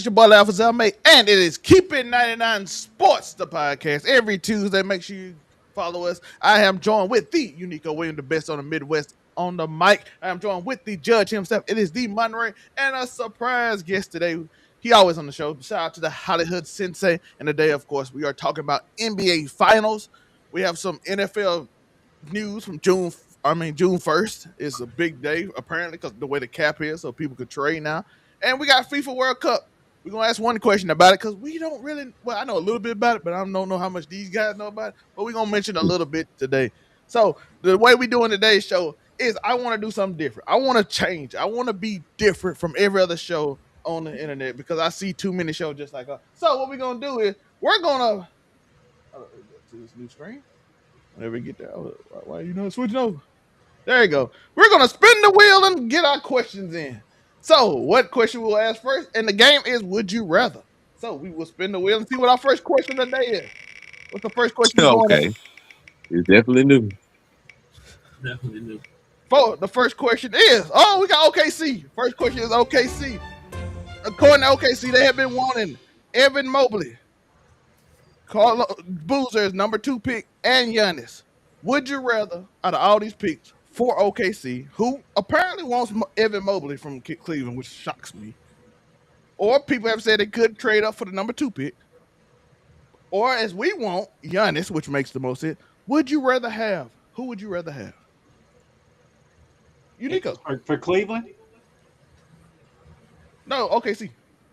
your boy Alpha Zelmae, and it is Keep It 99 Sports, the podcast. Every Tuesday, make sure you follow us. I am joined with the Uniqo William, the best on the Midwest on the mic. I am joined with the judge himself. It is the Monre, and a surprise guest today. He always on the show. Shout out to the Hollywood Sensei. And today, of course, we are talking about NBA Finals. We have some NFL news from June 1st. It's a big day, apparently, because the way the cap is, so people could trade now. And we got FIFA World Cup. We're going to ask one question about it because we don't really, well, I know a little bit about it, but I don't know how much these guys know about it. But we're going to mention a little bit today. So the way we doing today's show is I want to do something different. I want to change. I want to be different from every other show on the internet because I see too many shows just like us. So what we're going to do is we're going to this new screen. Whenever we get there, why you not switching over? There you go. We're going to spin the wheel and get our questions in. So, what question we'll ask first? And the game is Would You Rather? So, we will spin the wheel and see what our first question of the day is. What's the first question we're going Okay. It's definitely new. Definitely new. for? The first question is, we got OKC. First question is OKC. According to OKC, they have been wanting Evan Mobley, Carlo Boozer is number 2 pick, and Giannis. Would you rather, out of all these picks for OKC, who apparently wants Evan Mobley from Cleveland, which shocks me, or people have said they could trade up for the number 2 pick, or as we want, Giannis, which makes the most sense, would you rather have? Who would you rather have? Uniqo. For Cleveland? No, OKC.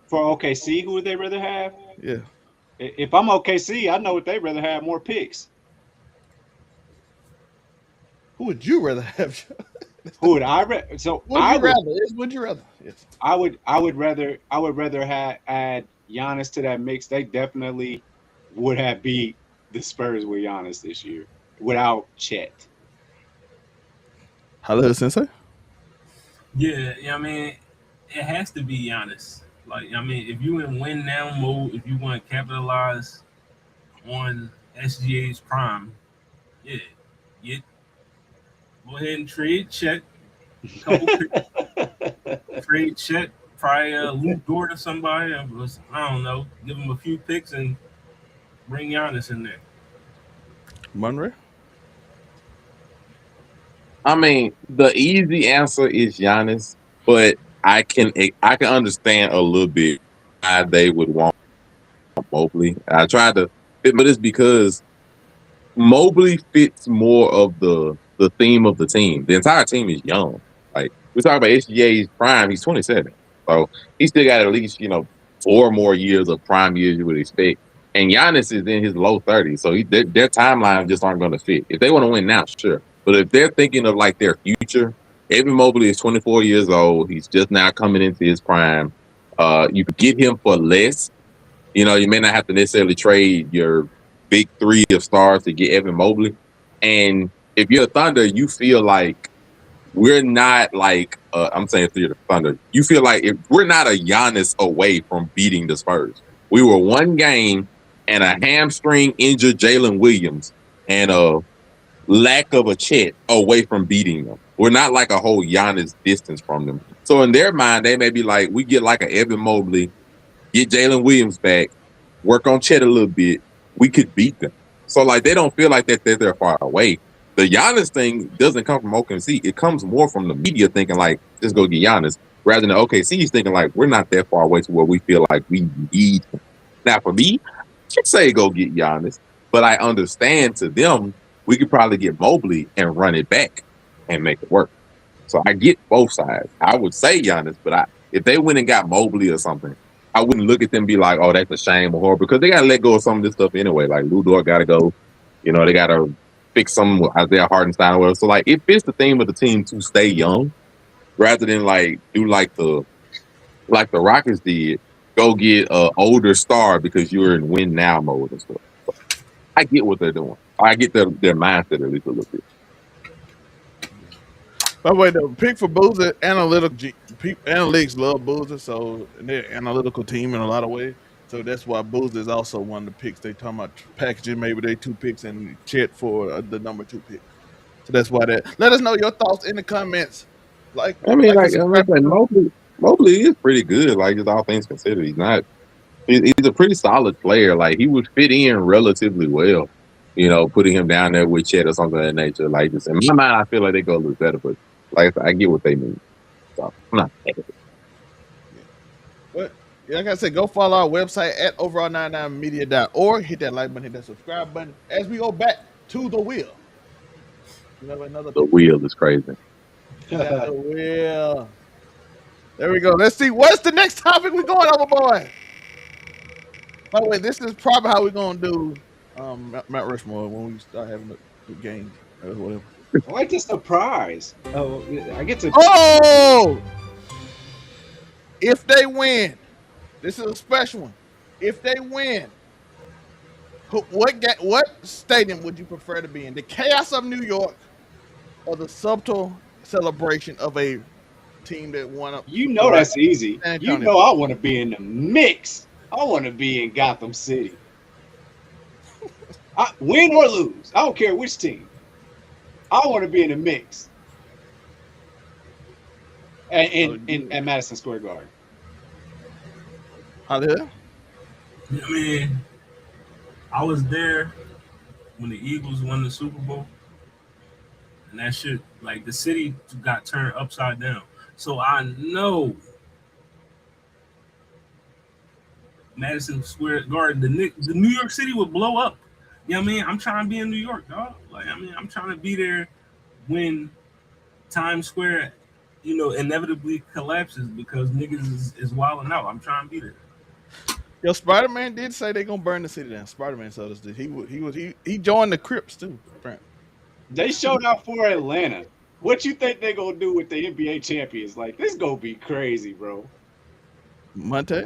For OKC, who would they rather have? Yeah. If I'm OKC, I know what they'd rather have, more picks. Who would you rather have? Who would I rather? So Would you rather? Yes. I would rather have add Giannis to that mix. They definitely would have beat the Spurs with Giannis this year without Chet. Hollywood Sensei? Yeah, I mean, it has to be Giannis. Like, I mean, if you in win now mode, if you want to capitalize on SGA's prime, yeah, go ahead and trade Chet. Trade Chet, probably Luke Dort or somebody. I don't know. Give him a few picks and bring Giannis in there. Monre? I mean, the easy answer is Giannis, but I can understand a little bit why they would want Mobley. I tried to, but it's because Mobley fits more of the theme of the team. The entire team is young. Like we talk about SGA's prime, he's 27, so he still got at least 4 more years of prime years you would expect. And Giannis is in his low 30s, so their timelines just aren't going to fit. If they want to win now, sure, but if they're thinking of like their future, Evan Mobley is 24 years old. He's just now coming into his prime. You could get him for less. You may not have to necessarily trade your big 3 of stars to get Evan Mobley. And if you're a Thunder, you feel like we're not like I'm saying through the Thunder. You feel like if we're not a Giannis away from beating the Spurs. We were 1 game and a hamstring injured Jalen Williams and a lack of a Chet away from beating them. We're not like a whole Giannis distance from them. So in their mind, they may be like, we get like an Evan Mobley, get Jalen Williams back, work on Chet a little bit, we could beat them. So like they don't feel like that they're far away. The Giannis thing doesn't come from OKC. It comes more from the media thinking like, let's go get Giannis, rather than OKC's thinking like, we're not that far away to where we feel like we need him. Now for me, I should say go get Giannis, but I understand to them, we could probably get Mobley and run it back and make it work. So I get both sides. I would say Giannis, but if they went and got Mobley or something, I wouldn't look at them and be like, oh, that's a shame or horror, because they got to let go of some of this stuff anyway. Like Lou Dort got to go. They got to fix some with Isaiah Hartenstein or whatever. So like it fits the theme of the team to stay young rather than like do like the Rockets did, go get an older star because you're in win now mode and stuff. So I get what they're doing. I get their mindset at least a little bit. By the way, the pick for Boozer, analytics love Boozer, so they're an analytical team in a lot of ways. So that's why Boozer is also one of the picks. They talking about packaging maybe they 2 picks and Chet for the number 2 pick. So that's why that. Let us know your thoughts in the comments. Mobley Mobley is pretty good. Like, just all things considered, he's not. He's a pretty solid player. Like, he would fit in relatively well. Putting him down there with Chet or something of that nature. Like, just in my mind, I feel like they go a little better. But like, I get what they mean. So I'm not. But like I said, go follow our website at overall99media.org. Hit that like button, hit that subscribe button. As we go back to the wheel. Another The wheel is crazy. the wheel. There we go. Let's see. What's the next topic we're going over, boy? By the way, this is probably how we're going to do Mount Rushmore when we start having the games or whatever. I like the surprise. Oh, I get to. Oh! If they win, this is a special one. If they win, what stadium would you prefer to be in? The chaos of New York or the subtle celebration of a team that won up? You know that's easy. You know I want to be in the mix. I want to be in Gotham City. Win or lose, I don't care which team. I want to be in the mix. In Madison Square Garden. How did? I mean, I was there when the Eagles won the Super Bowl, and that shit, like, the city got turned upside down. So I know Madison Square Garden, the New York City would blow up. You know what I mean? I'm trying to be in New York, dog. Like, I mean, I'm trying to be there when Times Square, inevitably collapses because niggas is wilding out. I'm trying to be there. Yo, Spider-Man did say they're gonna burn the city down. Spider-Man told us that he joined the Crips too. They showed out for Atlanta. What you think they gonna do with the NBA champions? Like, this gonna be crazy, bro. Monte?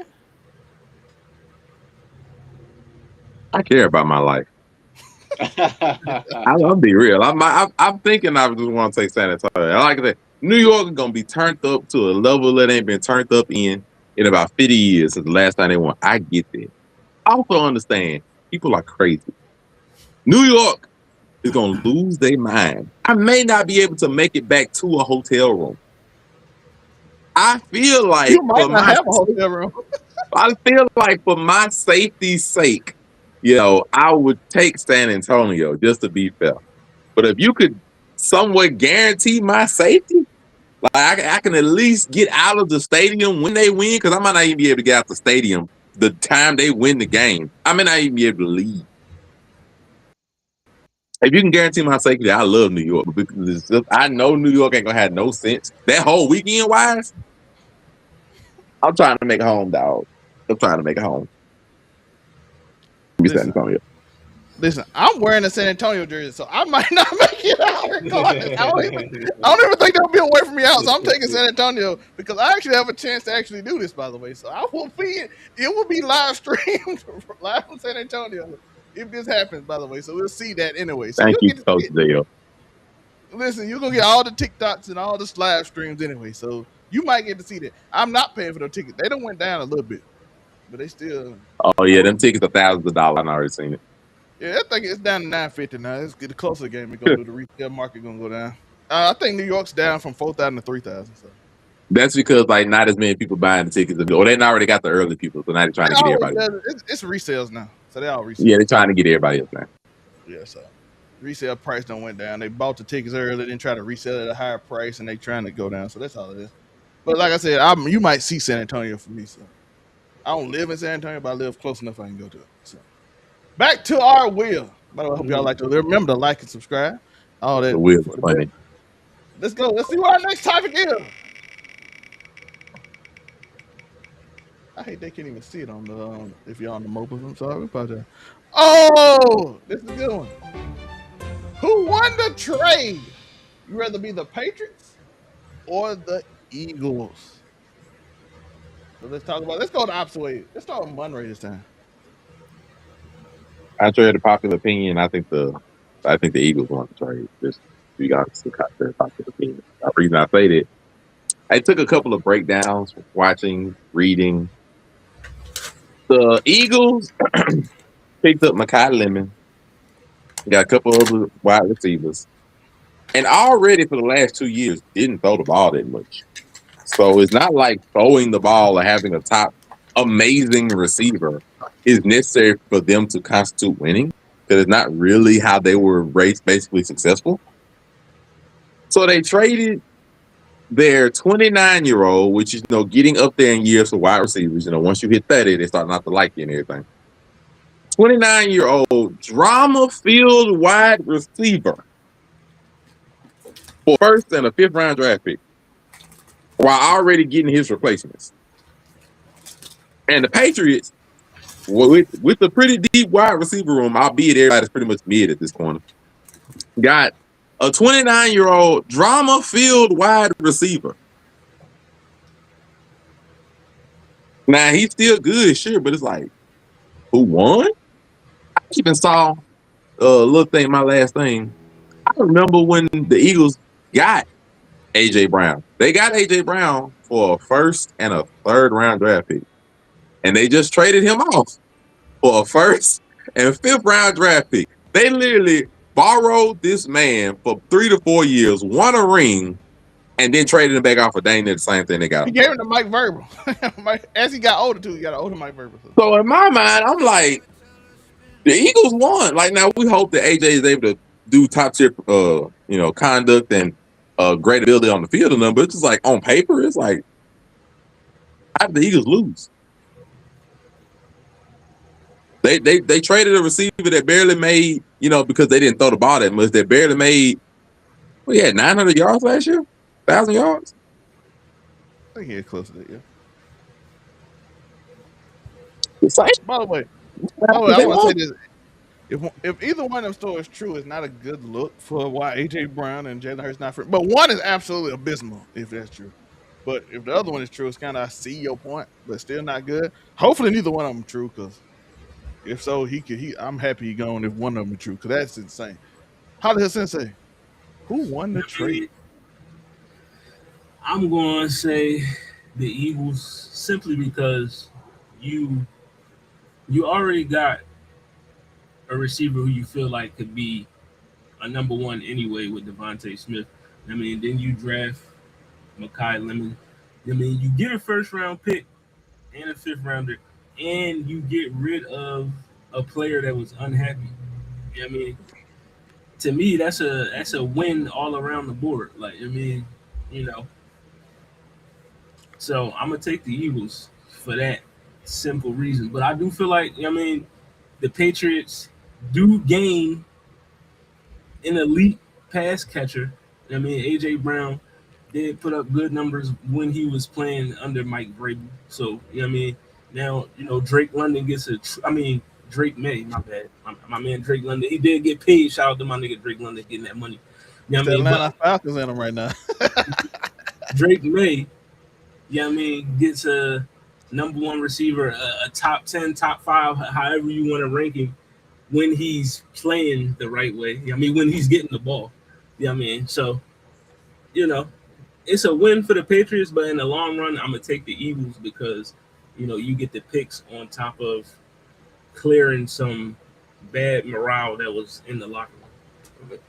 I care about my life. I'll be real. I'm thinking I just want to take San Antonio. Like I said, New York is gonna be turned up to a level that ain't been turned up in about 50 years since the last time they won. I get that. I also understand people are crazy. New York is gonna lose their mind. I may not be able to make it back to a hotel room. I feel like you might not have a hotel room. I feel like for my safety's sake, I would take San Antonio just to be fair. But if you could somewhat guarantee my safety, like I can at least get out of the stadium when they win, because I might not even be able to get out the stadium the time they win the game. I may not even be able to leave. If you can guarantee my safety, I love New York, because I know New York ain't gonna have no sense. That whole weekend wise, I'm trying to make home, dog. I'm trying to make home. San Antonio. Listen, I'm wearing a San Antonio jersey, so I might not make it out. I don't even think they'll be away from me out. So I'm taking San Antonio because I actually have a chance to actually do this, by the way. So it will be live streamed live from San Antonio if this happens, by the way. So we'll see that anyway. So thank you, Coach Dale. Listen, you're gonna get all the TikToks and all the live streams anyway. So you might get to see that. I'm not paying for the ticket. They done went down a little bit, but they still. Oh yeah, them tickets are thousands of dollars. I've already seen it. Yeah, I think it's down to $950 now. It's the closer game. It's gonna do the retail market gonna go down. I think New York's down from 4,000 to 3,000. So that's because like not as many people buying the tickets, or they already got the early people, so now they're trying to get everybody. It's resales now, so they all resale. Yeah, they're trying to get everybody else now. Yeah, so resale price don't went down. They bought the tickets early, then try to resell it at a higher price, and they trying to go down. So that's all it is. But like I said, you might see San Antonio for me. So I don't live in San Antonio, but I live close enough I can go to it. So back to our wheel. By the way, I hope y'all like to remember to like and subscribe. All that. The wheel's funny. Let's go. Let's see what our next topic is. I hate they can't even see it on the if you're on the mobile. I'm sorry about that. Oh, this is a good one. Who won the trade? You rather be the Patriots or the Eagles? So let's talk about. Let's go the opposite way. Let's start with Monre this time. I share the popular opinion. I think the Eagles want to trade. Just be honest, the popular opinion. The reason I say that, I took a couple of breakdowns, watching, reading. The Eagles picked up Mekhi Lemon, got a couple of other wide receivers, and already for the last 2 years didn't throw the ball that much. So it's not like throwing the ball or having a top amazing receiver is necessary for them to constitute winning. Because it's not really how they were raised basically successful. So they traded their 29-year-old, which is getting up there in years for wide receivers. Once you hit 30, they start not to like you and everything. 29-year-old drama-filled wide receiver for first and a fifth round draft pick, while already getting his replacements. And the Patriots, with a pretty deep wide receiver room, albeit everybody's pretty much mid at this corner, got a 29-year-old drama-filled wide receiver. Now, he's still good, sure, but it's like, who won? I even saw little thing, my last thing. I remember when the Eagles got A.J. Brown. They got A.J. Brown for a first and a third round draft pick. And they just traded him off for a first and fifth round draft pick. They literally borrowed this man for 3 to 4 years, won a ring, and then traded him back off for Dane. The same thing they got. He gave him to Mike Verbal. As he got older, too, he got an older Mike Verbal. So in my mind, I'm like, the Eagles won. Like, now we hope that AJ is able to do top tier, conduct and great ability on the field and them. But it's just like on paper, it's like, how did the Eagles lose? They traded a receiver that barely made, because they didn't throw the ball that much. That barely made. Well, he had 900 yards last year, 1,000 yards. I think he had close to that, yeah. By the way, I want to say this. If either one of them stories is true, it's not a good look for why A.J. Brown and Jalen Hurts not free. But one is absolutely abysmal, if that's true. But if the other one is true, it's kind of, I see your point, but still not good. Hopefully neither one of them true, because if so, I'm happy he gone if one of them is true, because that's insane. Hollywood Sensei, who won the trade? I'm going to say the Eagles, simply because you already got a receiver who you feel like could be a number one anyway with Devontae Smith. I mean, then you draft Mekhi Lemon. I mean, you get a first round pick and a fifth rounder, and you get rid of a player that was unhappy. I mean, to me, that's a win all around the board. Like, I mean, So I'm gonna take the Eagles for that simple reason. But I do feel like, the Patriots do gain an elite pass catcher. I mean, A.J. Brown did put up good numbers when he was playing under Mike Vrabel. So, now, Drake London gets Drake May, my bad. My man Drake London, he did get paid. Shout out to my nigga Drake London getting that money. Atlanta Falcons in him right now. Drake May, gets a number one receiver, a top 10, top 5, however you want to rank him, when he's playing the right way. When he's getting the ball. So, it's a win for the Patriots, but in the long run, I'm going to take the Eagles because, you get the picks on top of clearing some bad morale that was in the locker room.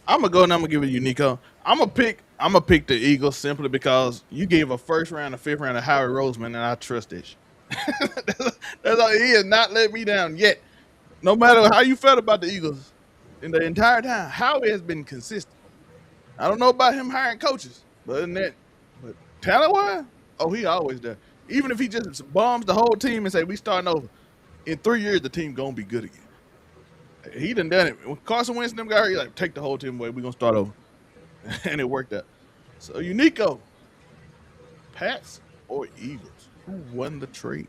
I'm going to go and I'm going to give it Uniqo. I'm going to pick the Eagles simply because you gave a first round, a fifth round to Howie Roseman, and I trust this. That's all. He has not let me down yet. No matter how you felt about the Eagles in the entire time, Howie has been consistent. I don't know about him hiring coaches, but talent-wise, he always there. Even if he just bombs the whole team and say, we starting over, in 3 years, the team going to be good again. He done it. When Carson Wentz and them got hurt, he like, take the whole team away. We're going to start over. And it worked out. So, Uniqo, Pats or Eagles? Who won the trade?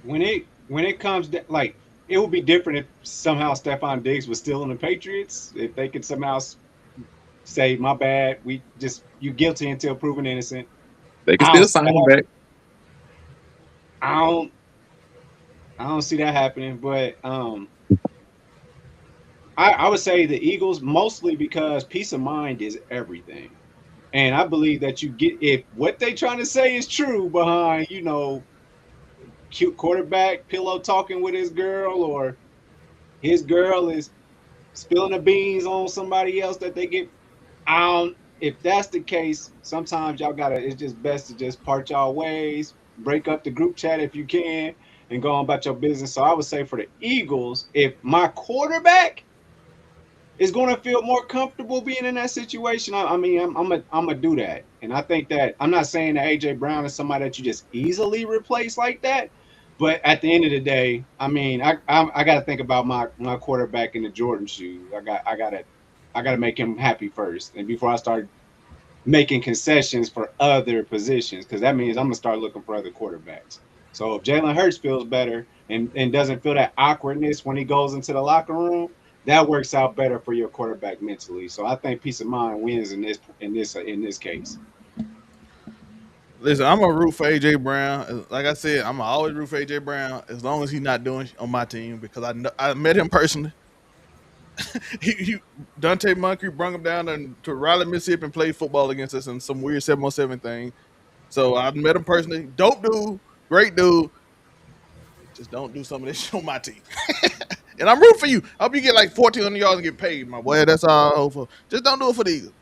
When it comes to, like, it would be different if somehow Stephon Diggs was still in the Patriots. If they could somehow say, my bad, you guilty until proven innocent. They can still sign him back. I don't see that happening, but I would say the Eagles, mostly because peace of mind is everything. And I believe that if what they trying to say is true behind, cute quarterback pillow talking with his girl, or his girl is spilling the beans on somebody else that they get, I if that's the case, sometimes y'all gotta. It's just best to just part y'all ways, break up the group chat if you can, and go on about your business. So I would say for the Eagles, if my quarterback is going to feel more comfortable being in that situation, I mean, I'm gonna do that. And I think that I'm not saying that AJ Brown is somebody that you just easily replace like that. But at the end of the day, I mean, I got to think about my quarterback in the Jordan shoes. I gotta make him happy first, and before I start making concessions for other positions, because that means I'm gonna start looking for other quarterbacks. So if Jalen Hurts feels better and doesn't feel that awkwardness when he goes into the locker room, that works out better for your quarterback mentally. So I think peace of mind wins in this case. Listen, I'm gonna root for AJ Brown. Like I said, I'm gonna always root for AJ Brown as long as he's not doing on my team because I met him personally. Dante Monkey brought him down to Raleigh, Mississippi, and played football against us in some weird 7-on-7 thing. So I met him personally. Dope dude, great dude. Just don't do some of this shit on my team. And I'm rooting for you. I hope you get like 1,400 yards and get paid, my boy. That's all I hope for. Just don't do it for the Eagles.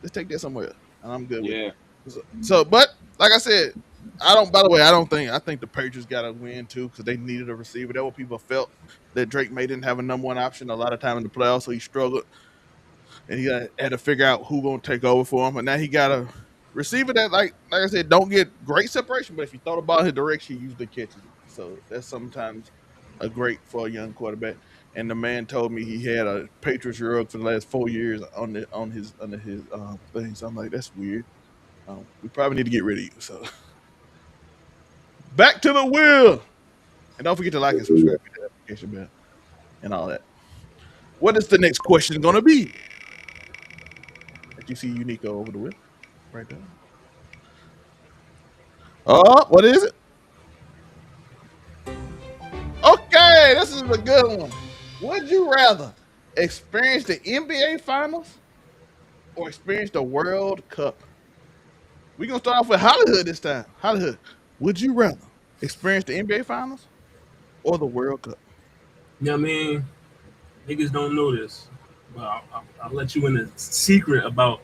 Just take that somewhere else, and I'm good with Yeah. it. So, but like I said, I don't. By the way, I think the Patriots got to win too because they needed a receiver. That's what people felt that Drake May didn't have a number one option a lot of time in the playoffs, so he struggled, and he had to figure out who gonna take over for him. And now he got a receiver that, like I said, don't get great separation, but if you throw the ball in his direction, he usually catches it. So that's sometimes a great for a young quarterback. And the man told me he had a Patriots rug for the last 4 years on his thing. So I'm like, that's weird. We probably need to get rid of you. So back to the wheel. And don't forget to like and subscribe to the application bell and all that. What is the next question going to be? That you see Uniqo over the wheel right there. Oh, what is it? Okay, this is a good one. Would you rather experience the NBA Finals or experience the World Cup? We're going to start off with Hollywood this time. Hollywood, would you rather experience the NBA Finals or the World Cup? You know what I mean? Niggas don't know this, but I'll let you in a secret about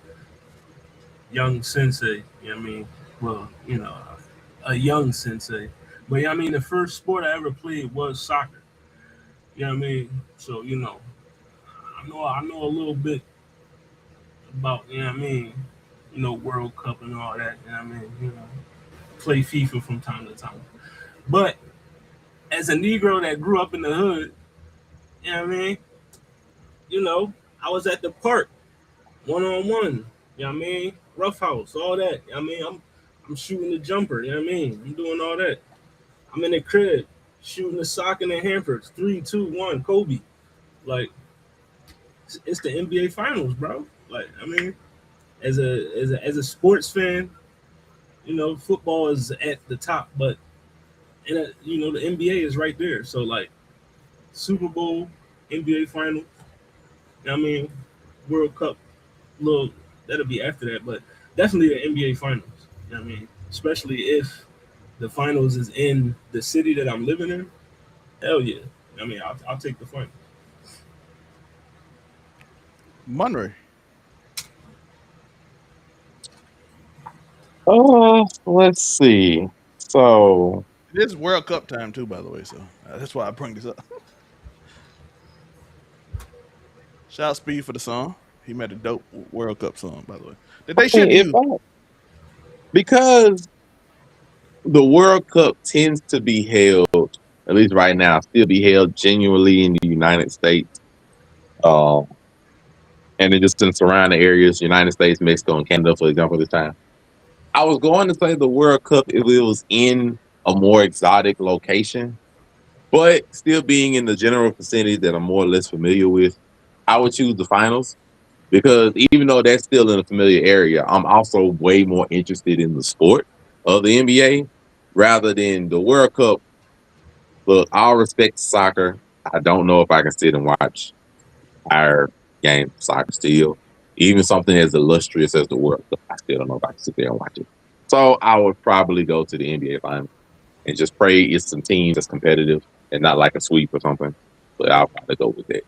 young sensei. You know what I mean? Well, a young sensei. But you know what I mean, the first sport I ever played was soccer. You know what I mean? So, I know a little bit about, World Cup and all that. You know what I mean? Play FIFA from time to time. But as a Negro that grew up in the hood, you know what I mean? I was at the park, 1-on-1. You know what I mean? Rough house, all that. You know what I mean? I'm shooting the jumper. You know what I mean? I'm doing all that. I'm in the crib shooting the sock and the hampers. 3, 2, 1, Kobe. Like, it's the NBA Finals, bro. Like, I mean, as a sports fan, football is at the top, but the NBA is right there. So like, Super Bowl, NBA Finals. You know what I mean, World Cup, that'll be after that, but definitely the NBA Finals. You know what I mean, especially if the finals is in the city that I'm living in. Hell yeah! I mean, I'll take the finals. Monre. Let's see. So It is World Cup time too, by the way. So that's why I bring this up. Shout out Speed for the song. He made a dope World Cup song, by the way. That they should use. Because the World Cup tends to be held, at least right now, still be held genuinely in the United States. And it just in surrounding areas, United States, Mexico, and Canada, for example, this time. I was going to say the World Cup if it was in a more exotic location, but still being in the general vicinity that I'm more or less familiar with, I would choose the finals because even though that's still in a familiar area, I'm also way more interested in the sport of the NBA rather than the World Cup. Look, I'll respect soccer. I don't know if I can sit and watch our game of soccer still. Even something as illustrious as the World Cup, I still don't know if I can sit there and watch it. So I would probably go to the NBA Finals and just pray it's some teams that's competitive and not like a sweep or something. But I'll probably go with that.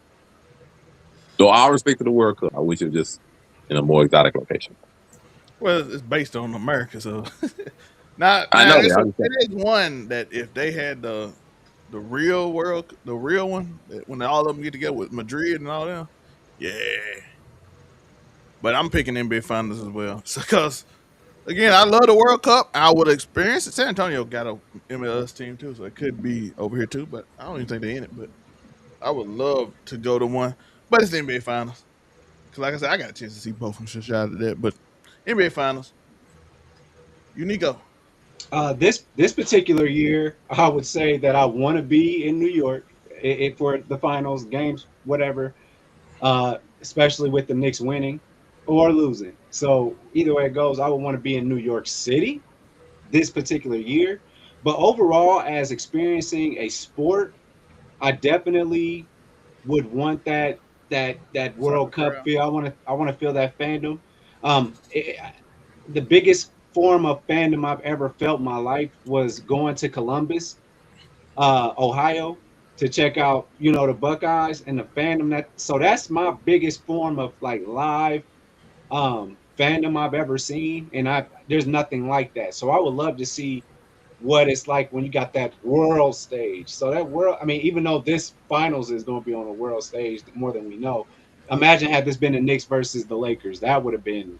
So I'll respect the World Cup. I wish it was just in a more exotic location. Well, it's based on America, so now I know that. it is one that if they had the real world, the real one, when all of them get together with Madrid and all them, yeah. But I'm picking NBA Finals as well, because again, I love the World Cup. I would experience it. San Antonio got a MLS team too, so it could be over here too. But I don't even think they're in it. But I would love to go to one. But it's the NBA Finals, because like I said, I got a chance to see both of them. So shout out to that. But NBA Finals, Uniqo. This particular year, I would say that I want to be in New York for the finals games, whatever. Especially with the Knicks winning or losing. So either way it goes, I would want to be in New York City this particular year. But overall, as experiencing a sport, I definitely would want that World Soccer Cup crowd. feel. I want to feel that fandom. The biggest form of fandom I've ever felt in my life was going to Columbus, Ohio, to check out the Buckeyes and the fandom that. So that's my biggest form of like live fandom I've ever seen, and there's nothing like that. So I would love to see what it's like when you got that world stage. So that world, I mean, even though this finals is going to be on a world stage more than we know, imagine had this been the Knicks versus the Lakers, that would have been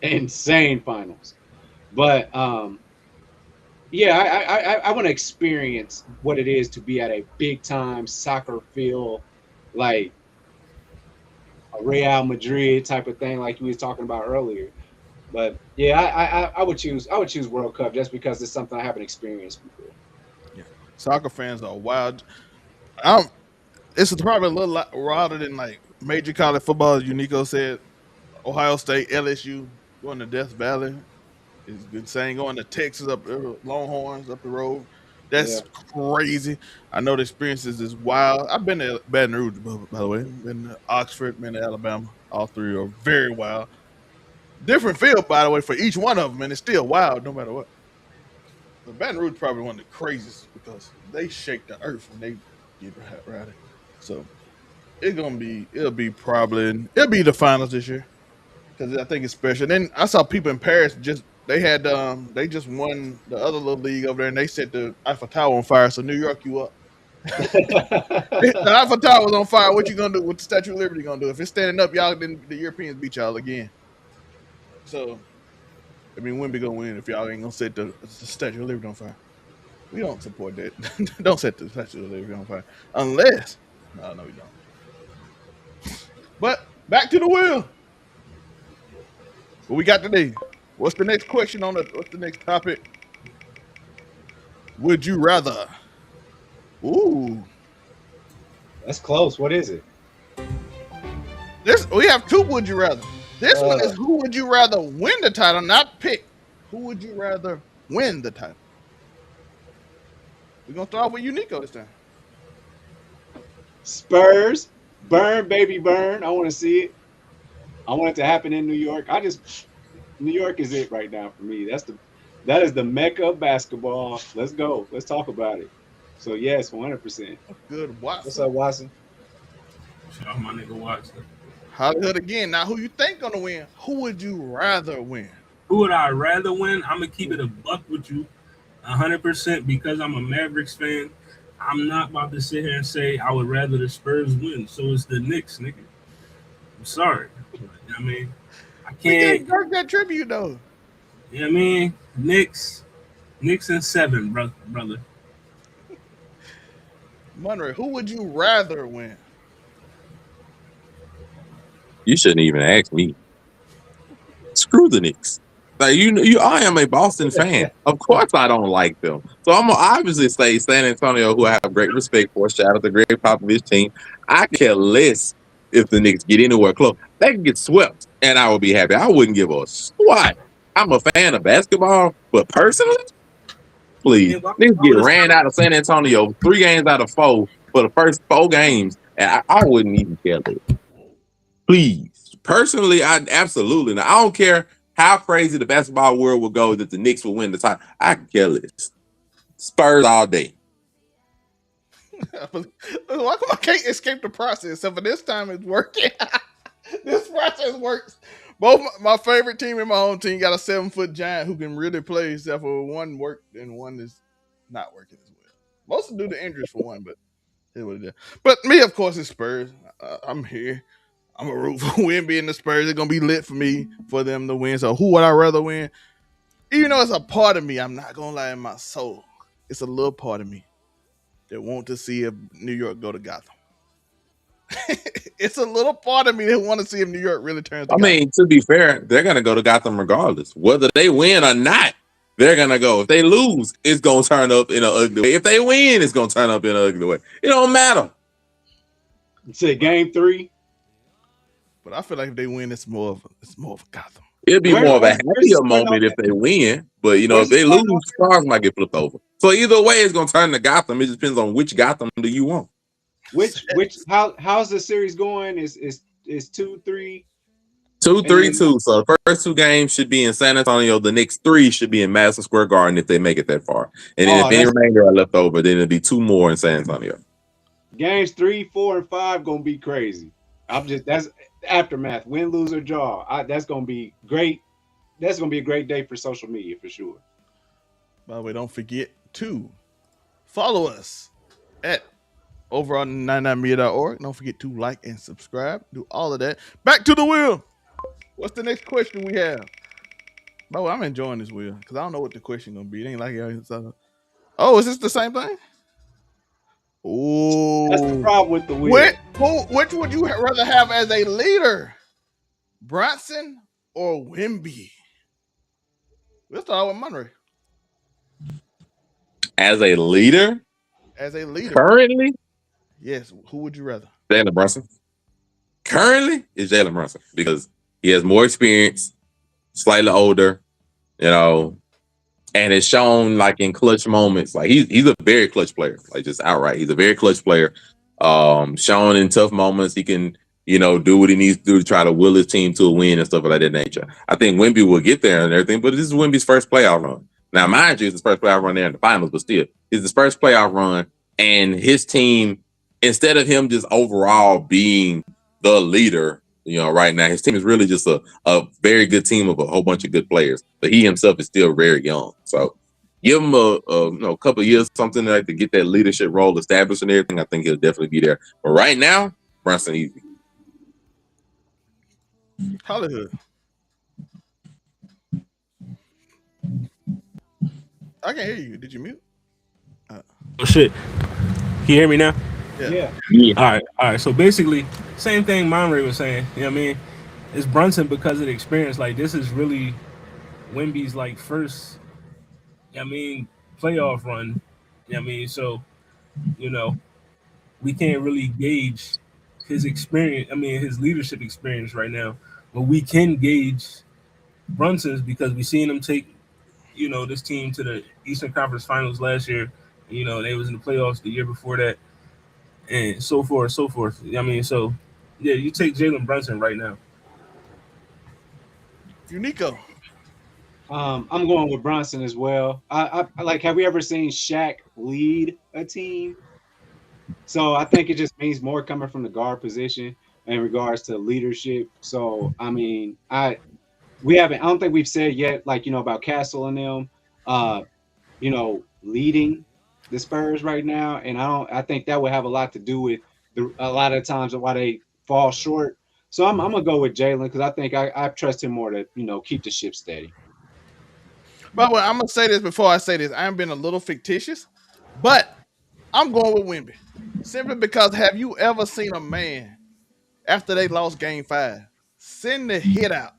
insane finals. But yeah, I want to experience what it is to be at a big time soccer field, like a Real Madrid type of thing, like you was talking about earlier. But yeah, I would choose World Cup just because it's something I haven't experienced before. Yeah, soccer fans are wild. Um, it's probably a little wilder than like major college football. As Uniqo said, Ohio State, LSU, going to Death Valley is good. Saying going to Texas up there, Longhorns up the road. Yeah. That's crazy. I know the experiences is wild. I've been to Baton Rouge, by the way. Been to Oxford, been to Alabama. All three are very wild. Different feel, by the way, for each one of them, and it's still wild no matter what. But Baton Rouge is probably one of the craziest because they shake the earth when they get rowdy. So it'll be the finals this year because I think it's special. Then I saw people in Paris they just won the other little league over there and they set the Eiffel Tower on fire. So New York, you up? The Eiffel Tower was on fire. What you gonna do? What the Statue of Liberty gonna do? If it's standing up, y'all then the Europeans beat y'all again. So I mean, Wemby gonna win if y'all ain't gonna set the Statue of Liberty on fire. We don't support that. Don't set the Statue of Liberty on fire unless. No, we don't. But back to the wheel. What we got today? What's the next question on the? What's the next topic? Would you rather? Ooh, That's close. What is it? this we have two. Would you rather? This one is who would you rather win the title, not pick. Who would you rather win the title? We're gonna start with Uniqo this time. Spurs, burn, baby, burn. I want to see it. I want it to happen in New York. New York is it right now for me. That is the mecca of basketball. Let's go. Let's talk about it. So yes, 100%. Good What's Watson. up, Watson? Shout out my nigga Watson. Hollywood again. Now, who you think gonna win? Who would you rather win? Who would I rather win? I'm gonna keep it a buck with you, 100% because I'm a Mavericks fan. I'm not about to sit here and say I would rather the Spurs win. So it's the Knicks, nigga. I'm sorry. You know what I mean? I We can't. did that tribute though. You know what I mean? Knicks and 7, brother. Monre, who would you rather win? You shouldn't even ask me. Screw the Knicks. Like I am a Boston fan. Of course, I don't like them. So I'm gonna obviously say San Antonio, who I have great respect for. Shout out to Greg Popovich team. I care less if the Knicks get anywhere close. They can get swept, and I will be happy. I wouldn't give a squat. I'm a fan of basketball, but personally, please, Man, why niggas get would ran out of San Antonio 3 games out of 4 for the first 4 games, and I wouldn't even care. Please, personally, I absolutely. Now, I don't care how crazy the basketball world will go that the Knicks will win the title. I can care less. Spurs all day. Why come I can't escape the process? So for this time, it's working. This process works Both my favorite team and my own team got a 7-foot giant who can really play, except for one worked and one is not working as well. Mostly due to injuries for one, but here's what it is. But me, of course, is Spurs. I'm here. I'm a root for Wemby and the Spurs. It's gonna be lit for me for them to win. So who would I rather win? Even though it's a part of me, I'm not gonna lie in my soul. It's a little part of me that want to see if New York go to Gotham. It's a little part of me that want to see if New York really turns to I Gotham. mean, to be fair, they're gonna go to Gotham regardless, whether they win or not. They're gonna go. If they lose, it's gonna turn up in an ugly way. If they win, it's gonna turn up in an ugly way. It don't matter. Say game 3. But I feel like if they win, it's more of Gotham. It'd be more of a Where's happier the moment if they win. But you know, Where's if they the lose, stars might get flipped over. So either way, it's gonna turn to Gotham. It just depends on which Gotham do you want. How's the series going? Is 2-3? 2-3-2. So the first 2 games should be in San Antonio. The next 3 should be in Madison Square Garden if they make it that far. And then if any remainder are left over, then it'll be 2 more in San Antonio. Games 3, 4, and 5 gonna be crazy. That's aftermath. Win, lose, or draw. That's gonna be great. That's gonna be a great day for social media for sure. By the way, don't forget to follow us at over on 99media.org. Don't forget to like and subscribe. Do all of that. Back to the wheel. What's the next question we have? By the way, I'm enjoying this wheel because I don't know what the question gonna be. It ain't like oh, is this the same thing? Oh, that's the problem with the wheel. Which would you rather have as a leader, Brunson or Wemby? Let's start with Monre. As a leader? Currently? Yes. Who would you rather? Jalen Brunson. Currently is Jalen Brunson because he has more experience, slightly older, you know, and it's shown like in clutch moments. Like he's a very clutch player, like just outright. He's a very clutch player. Shown in tough moments, he can, you know, do what he needs to do to try to will his team to a win and stuff of that nature. I think Wemby will get there and everything, but this is Wemby's first playoff run. Now, mind you, it's his first playoff run there in the finals, but still, it's his first playoff run, and his team, instead of him just overall being the leader, you know, right now, his team is really just a very good team of a whole bunch of good players, but he himself is still very young. So give him a couple of years, something like to get that leadership role established and everything. I think he'll definitely be there. But right now, Brunson easy. Hollywood. I can't hear you. Did you mute? Oh shit! Can you hear me now? Yeah. All right. So basically, same thing Monre was saying. You know what I mean? It's Brunson because of the experience. Like this is really Wemby's like first, you know what I mean, playoff run. You know what I mean? So, you know, we can't really gauge his experience. I mean, his leadership experience right now, but we can gauge Brunson's because we seen him take, you know, this team to the Eastern Conference Finals last year. You know, they was in the playoffs the year before that, and so forth, so forth. I mean, so yeah, you take Jalen Brunson right now. Uniqo. I'm going with Brunson as well. I like. Have we ever seen Shaq lead a team? So I think it just means more coming from the guard position in regards to leadership. So I mean, we haven't. I don't think we've said yet, like, you know, about Castle and them, you know, leading the Spurs right now, and I think that would have a lot to do with a lot of the times why they fall short. So I'm gonna go with Jalen because I think I trust him more to, you know, keep the ship steady. By the way, I'm gonna say this before I say this. I'm being a little fictitious, but I'm going with Wemby simply because have you ever seen a man after they lost Game 5 send the hit out?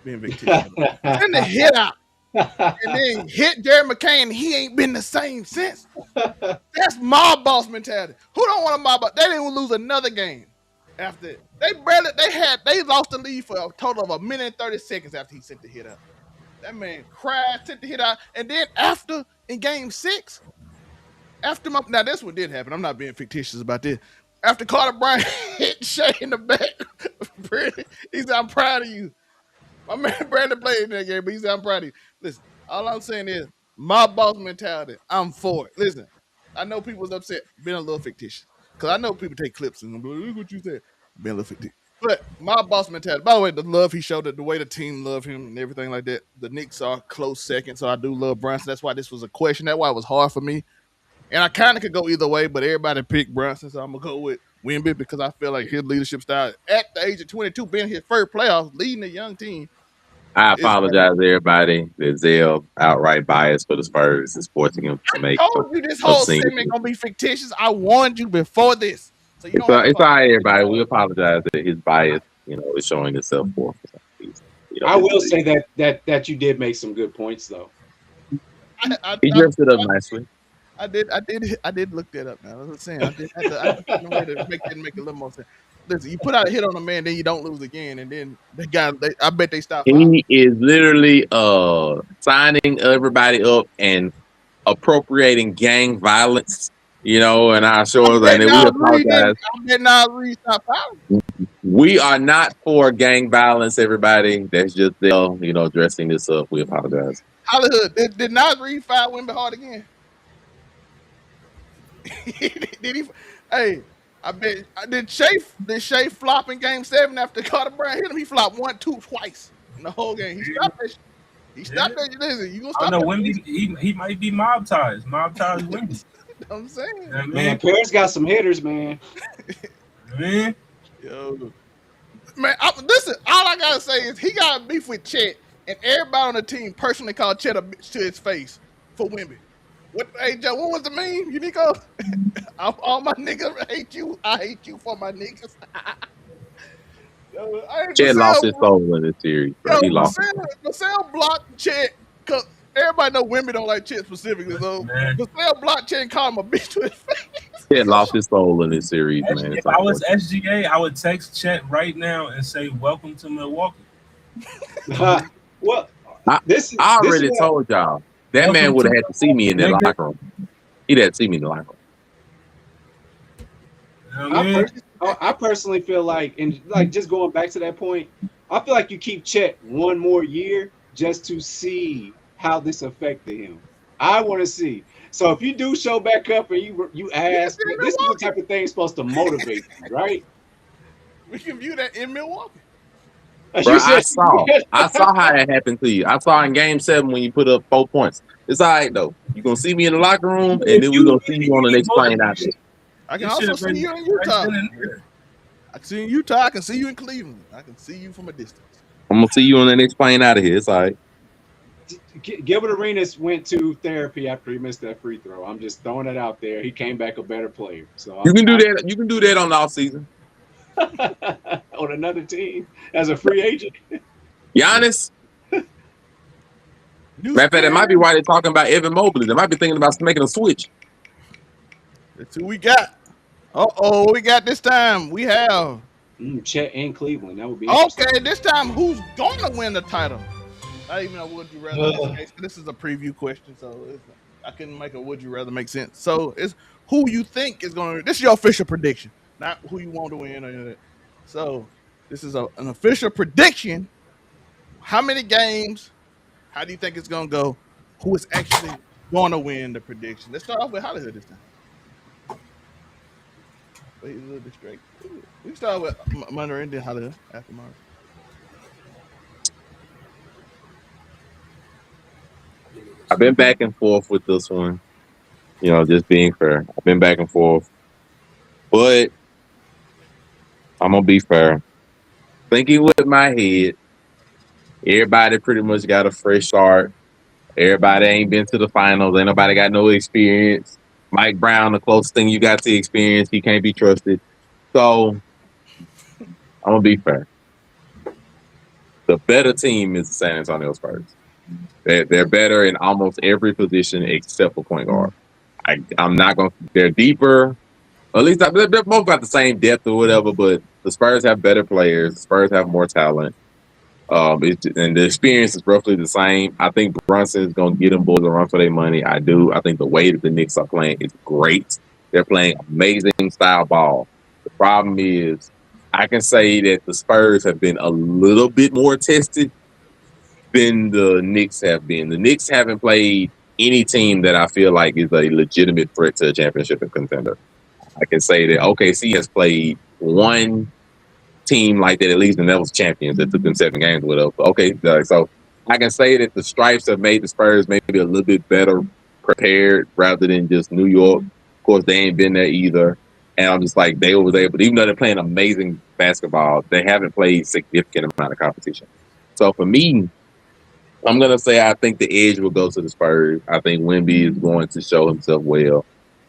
Being fictitious, send the hit out, and then hit Jerry McCain. He ain't been the same since. That's mob boss mentality. Who don't want a mob boss? They didn't lose another game after it. They lost the lead for a total of 1:30 after he sent the hit out. That man cried, sent the hit out, and then after in Game 6, now this one did happen. I'm not being fictitious about this. After Carter Bryant hit Shea in the back, he said, "I'm proud of you." My man Brandon played in that game, but he said, "I'm proud of you." Listen, all I'm saying is my boss mentality. I'm for it. Listen, I know people's upset, being a little fictitious, because I know people take clips and be like, look what you said, being a little fictitious. But my boss mentality. By the way, the love he showed, the way the team loved him and everything like that. The Knicks are close second, so I do love Brunson. That's why this was a question. That's why it was hard for me. And I kind of could go either way, but everybody picked Brunson, so I'm gonna go with Wemby because I feel like his leadership style at the age of 22, being his first playoffs, leading a young team. I Is apologize to everybody that Zell outright biased for the Spurs is forcing him to make told you this whole obscene. segment gonna be fictitious. I warned you before this, so you It's, don't have to it's all right, everybody. We apologize that his bias, is showing itself forth for some reason. I will say that you did make some good points, though. He dressed it up nicely. I did look that up. Now, as I was saying, I did find a way to make a little more sense. Listen, you put out a hit on a man, then you don't lose again, and then I bet they stop. He is literally signing everybody up and appropriating gang violence, and our shows, and we apologize. We are not for gang violence, everybody. That's just dressing this up. We apologize. Hollywood, did Nas Reed fire Wemby hard again? Did he? Hey, I bet. Did Shea flop in Game 7 after Carter Brown hit him? He flopped 1, 2, twice in the whole game. He stopped that. He stopped that. Listen, you gonna stop? I know Wemby. He might be mob ties. Mob ties Wemby. I'm saying, man, Paris got some hitters, man. Man, yo, man. Listen, all I gotta say is he got beef with Chet, and everybody on the team personally called Chet a bitch to his face for Wemby. Hey Joe, what was the meme? Uniqo? All my niggas hate you. I hate you for my niggas. Chet lost his soul in this series, bro. He lost. Marcel blocked Chet because everybody know Wemby don't like Chet specifically. So Marcel blocked Chet and called him a bitch to his face. Chet lost his soul in this series, man. If I was SGA, I would text Chet right now and say, "Welcome to Milwaukee." Well, I already told y'all. That man would have had to see me in that locker room. He'd have to see me in the locker room. I personally feel like, and like just going back to that point, I feel like you keep Chet one more year just to see how this affected him. I want to see. So if you do show back up and you ask, this is the type of thing supposed to motivate you, right? We can view that in Milwaukee. Bro, I saw how it happened to you. I saw in Game 7 when you put up 4 points. It's all right though. You're gonna see me in the locker room, and then we're gonna see you on the next plane out there. I can also see you in Utah. I can see you in Utah. I can see you in Cleveland. I can see you from a distance. I'm gonna see you on the next plane out of here. It's all right. Gilbert Arenas went to therapy after he missed that free throw. I'm just throwing it out there. He came back a better player. So you can do that. You can do that on the offseason. On another team as a free agent. Giannis. Matter of fact, that might be why they're talking about Evan Mobley. They might be thinking about making a switch. That's who we got. What we got this time? We have Chet in Cleveland. That would be okay. This time, who's gonna win the title? Not even a would you rather. This is a preview question, so I couldn't make a would you rather make sense. So it's who you think is gonna. This is your official prediction, not who you want to win or anything. So this is an official prediction. How many games? How do you think it's gonna go? Who is actually gonna win the prediction? Let's start off with Hollywood this time. But he's a little distracted. We can start with Monre and then Hollywood after Monre. I've been back and forth with this one. Just being fair. I've been back and forth. But I'm going to be fair. Thinking with my head, everybody pretty much got a fresh start. Everybody ain't been to the finals. Ain't nobody got no experience. Mike Brown, the closest thing you got to experience, he can't be trusted. So I'm going to be fair. The better team is the San Antonio Spurs. They're better in almost every position except for point guard. I'm not going to – they're deeper. At least they're both got the same depth or whatever, but the Spurs have better players. The Spurs have more talent. And the experience is roughly the same. I think Brunson is going to get them boys a run for their money. I do. I think the way that the Knicks are playing is great. They're playing amazing style ball. The problem is I can say that the Spurs have been a little bit more tested than the Knicks have been. The Knicks haven't played any team that I feel like is a legitimate threat to a championship and contender. I can say that OKC has played one team like that, at least, and that was champions that took them 7 games with us. Okay, so I can say that the Stripes have made the Spurs maybe a little bit better prepared rather than just New York. Of course, they ain't been there either. And I'm just like, they was able, even though they're playing amazing basketball, they haven't played significant amount of competition. So for me, I'm going to say I think the edge will go to the Spurs. I think Wemby is going to show himself well.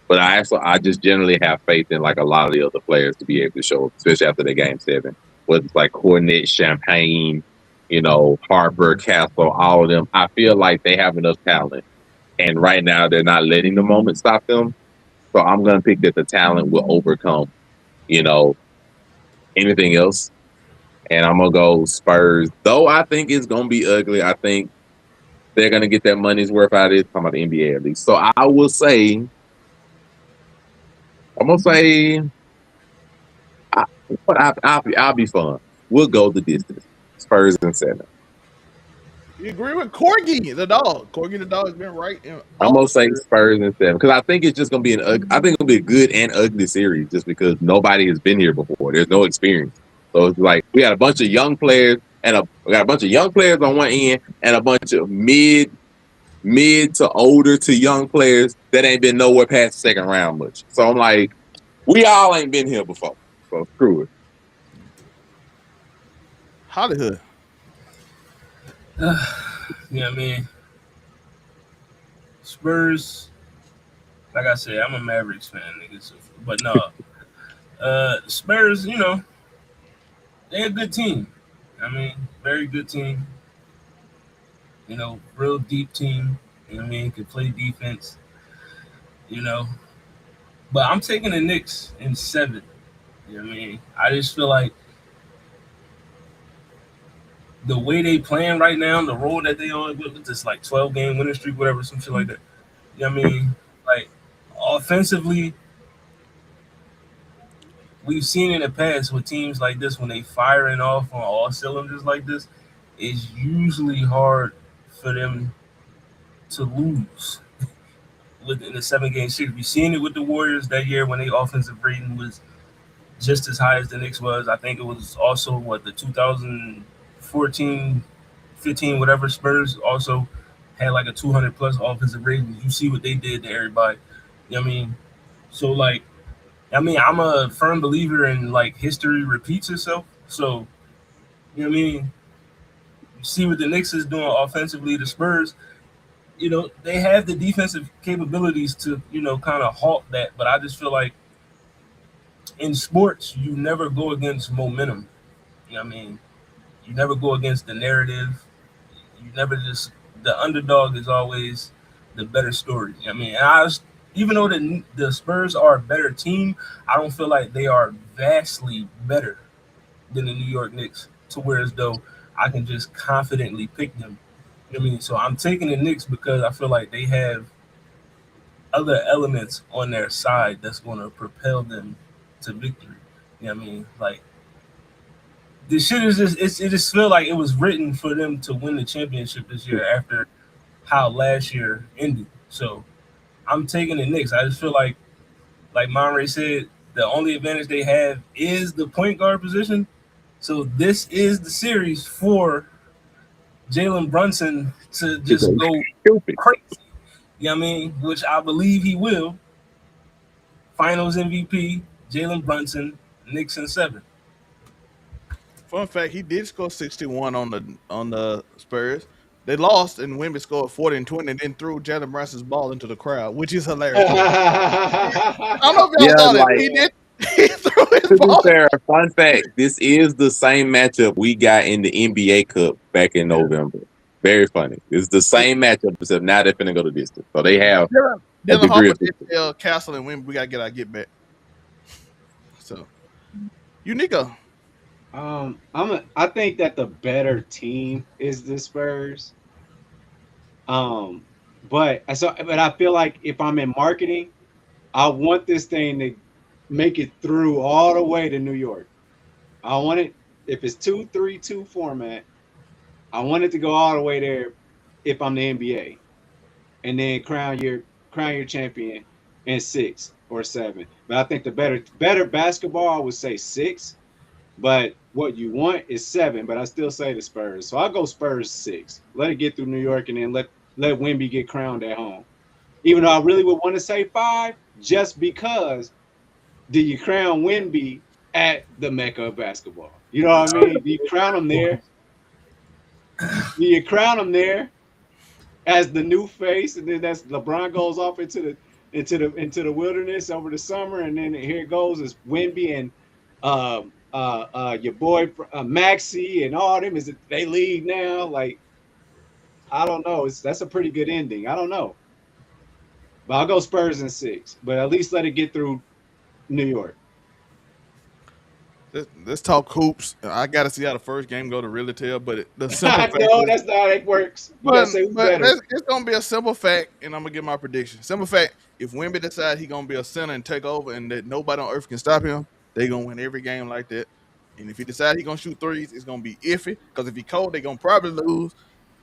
But I just generally have faith in like a lot of the other players to be able to show up, especially after the game 7. Whether it's like Cornet, Champagne, Harper, Castle, all of them. I feel like they have enough talent. And right now they're not letting the moment stop them. So I'm going to pick that the talent will overcome, anything else. And I'm going to go Spurs. Though I think it's going to be ugly. I think they're going to get their money's worth out of it. Talking about the NBA at least. So I will say, I'm going to say, I'll be fun. We'll go the distance. Spurs in 7. You agree with Corgi the dog? Corgi the dog has been right. I'm gonna say Spurs in 7 because I think it's just gonna be I think it'll be a good and ugly series just because nobody has been here before. There's no experience, so it's like we got a bunch of young players we got a bunch of young players on one end and a bunch of mid to older to young players that ain't been nowhere past the 2nd round much. So I'm like, we all ain't been here before, so screw it. Hollywood. Yeah, I mean, Spurs, like I said, I'm a Mavericks fan, niggas. But no, Spurs, they're a good team. I mean, very good team. Real deep team. Can play defense. But I'm taking the Knicks in 7. I just feel like the way they playing right now, the role that they on with this like 12-game winning streak, whatever, some shit like that. Like offensively, we've seen in the past with teams like this when they firing off on all cylinders like this, it's usually hard for them to lose within the 7-game series. We've seen it with the Warriors that year when their offensive rating was just as high as the Knicks was. I think it was also the 2014, 15, whatever Spurs also had like a 200 plus offensive rating. You see what they did to everybody. So like, I'm a firm believer in like history repeats itself. So, you see what the Knicks is doing offensively. The Spurs, they have the defensive capabilities to, kind of halt that. But I just feel like in sports, you never go against momentum. You never go against the narrative. You never the underdog is always the better story. Even though the Spurs are a better team, I don't feel like they are vastly better than the New York Knicks to where as though I can just confidently pick them. So I'm taking the Knicks because I feel like they have other elements on their side that's going to propel them to victory. Like this shit is just it just feel like it was written for them to win the championship this year after how last year ended. So I'm taking the Knicks. I just feel like Monre said, the only advantage they have is the point guard position. So this is the series for Jalen Brunson to just go crazy. Which I believe he will. Finals MVP, Jalen Brunson, Knicks in 7. Fun fact: he did score 61 on the Spurs. They lost, and Wemby scored 40 and 20, and then threw Jalen Brunson's ball into the crowd, which is hilarious. I don't know if y'all saw that. He did. He threw his ball. Fair, fun fact: this is the same matchup we got in the NBA Cup back in November. Very funny. It's the same matchup, except now they're finna go to distance. So they have a degree of Castle and Wemby. We gotta get our get back. So, Uniqo. I think that the better team is the Spurs. But I feel like if I'm in marketing, I want this thing to make it through all the way to New York. I want it, if it's 2-3-2 format, I want it to go all the way there if I'm the NBA. And then crown your champion in 6 or 7. But I think the better basketball, I would say 6. But what you want is 7. But I still say the Spurs. So I'll go Spurs 6. Let it get through New York, and then let Wemby get crowned at home. Even though I really would want to say 5, just because do you crown Wemby at the Mecca of basketball? You know what I mean? Do you crown him there? Do you crown him there as the new face, and then that's LeBron goes off into the wilderness over the summer, and then here it goes is Wemby and your boy Maxie and all them. Is it they leave now? Like I don't know. That's a pretty good ending. I don't know, but I'll go Spurs in 6. But at least let it get through New York. Let's talk hoops. I got to see how the first game go to really tell, but the simple fact No, is, that's not how it works. You but, gotta say who's better. it's gonna be a simple fact, and I'm gonna give my prediction. Simple fact: if Wemby decides he's gonna be a center and take over, and that nobody on earth can stop him, they gonna win every game like that. And if he decides he's gonna shoot threes, it's gonna be iffy. Because if he's cold, they gonna probably lose.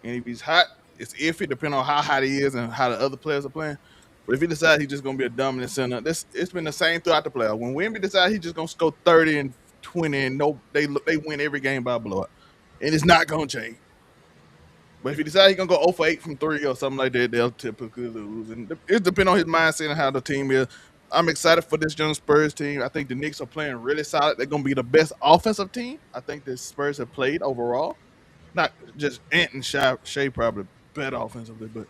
And if he's hot, it's iffy, depending on how hot he is and how the other players are playing. But if he decides he's just gonna be a dominant center, it's been the same throughout the playoffs. When Wemby decides he's just gonna score 30 and 20, and they win every game by a blowout, and it's not gonna change. But if he decides he's gonna go 0 for 8 from 3 or something like that, they'll typically lose. And it depends on his mindset and how the team is. I'm excited for this young Spurs team. I think the Knicks are playing really solid. They're gonna be the best offensive team I think the Spurs have played overall. Not just Ant and Shea probably better offensively, but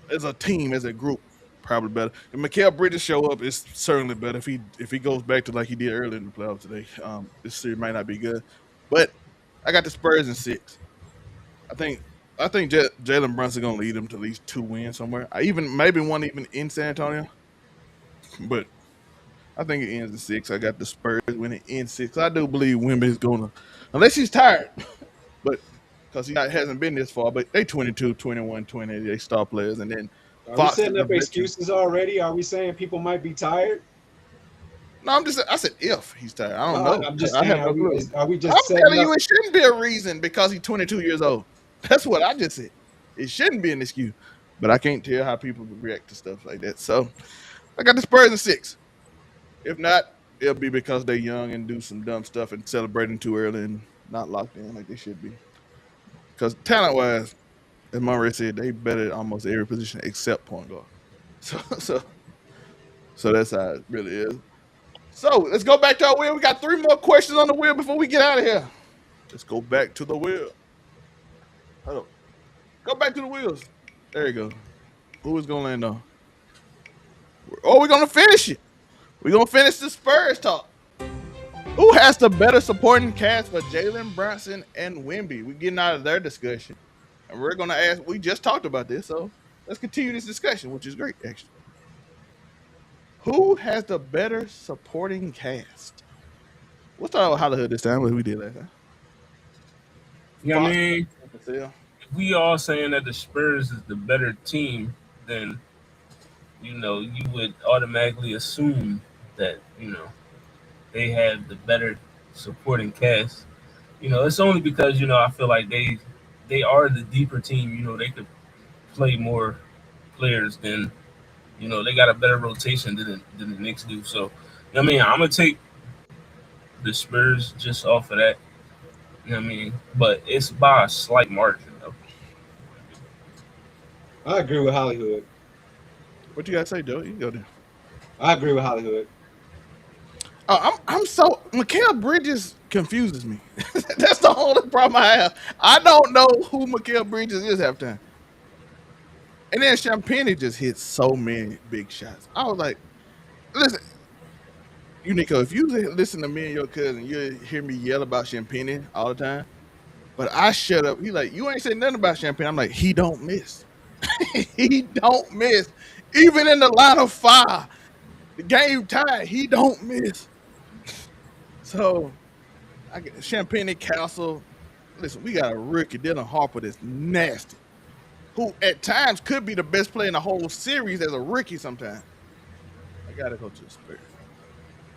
as a team, as a group, probably better. If Mikal Bridges show up, it's certainly better. If he goes back to like he did earlier in the playoffs today, this series might not be good. But I got the Spurs in 6. I think Jalen Brunson gonna lead them to at least 2 wins somewhere. I even maybe one even in San Antonio, but I think it ends in 6. I got the Spurs winning in 6. I do believe Wemby is gonna, unless he's tired, but because he hasn't been this far. But they 22, 21, 20. They star players, and then Are we Fox is setting the up veteran. excuses already? Are we saying people might be tired? No, I said if he's tired. I don't know. I'm just I saying, have no clue. are we just I'm setting telling up? you, it shouldn't be a reason because he's 22 years old. That's what I just said. It shouldn't be an excuse. But I can't tell how people react to stuff like that. So I got the Spurs in 6. If not, it'll be because they're young and do some dumb stuff and celebrating too early and not locked in like they should be. Because talent-wise, as Monre said, they better at almost every position except point guard. So that's how it really is. So let's go back to our wheel. We got 3 more questions on the wheel before we get out of here. Let's go back to the wheel. Hold on. Go back to the wheels. There you go. Who is gonna land on? Oh, we're gonna finish it. We're gonna finish the Spurs talk. Who has the better supporting cast for Jalen, Brunson, and Wemby? We're getting out of their discussion. And we're gonna ask, we just talked about this, so let's continue this discussion, which is great, actually. Who has the better supporting cast? We'll start with Hollywood this time, like we did last time. Yeah, I mean, Yeah. if we all saying that the Spurs is the better team, then you would automatically assume that they have the better supporting cast. It's only because I feel like they are the deeper team. They could play more players than they got a better rotation than the Knicks do. So, I mean, I'm gonna take the Spurs just off of that. I mean, but it's by a slight margin though. I agree with Hollywood. What you gotta say, Joe? You can go there. I agree with Hollywood. I'm so Mikal Bridges confuses me. That's the only problem I have. I don't know who Mikal Bridges is halftime. And then Champagne just hit so many big shots. I was like, listen, Uniqo, if you listen to me and your cousin, you hear me yell about Champagne all the time. But I shut up. He like, you ain't saying nothing about Champagne. I'm like, he don't miss. He don't miss. Even in the line of 5, the game tied, he don't miss. So I get Champagne Castle. Listen, we got a rookie, Dylan Harper, that's nasty. Who at times could be the best player in the whole series as a rookie sometimes. I gotta go to the Spurs.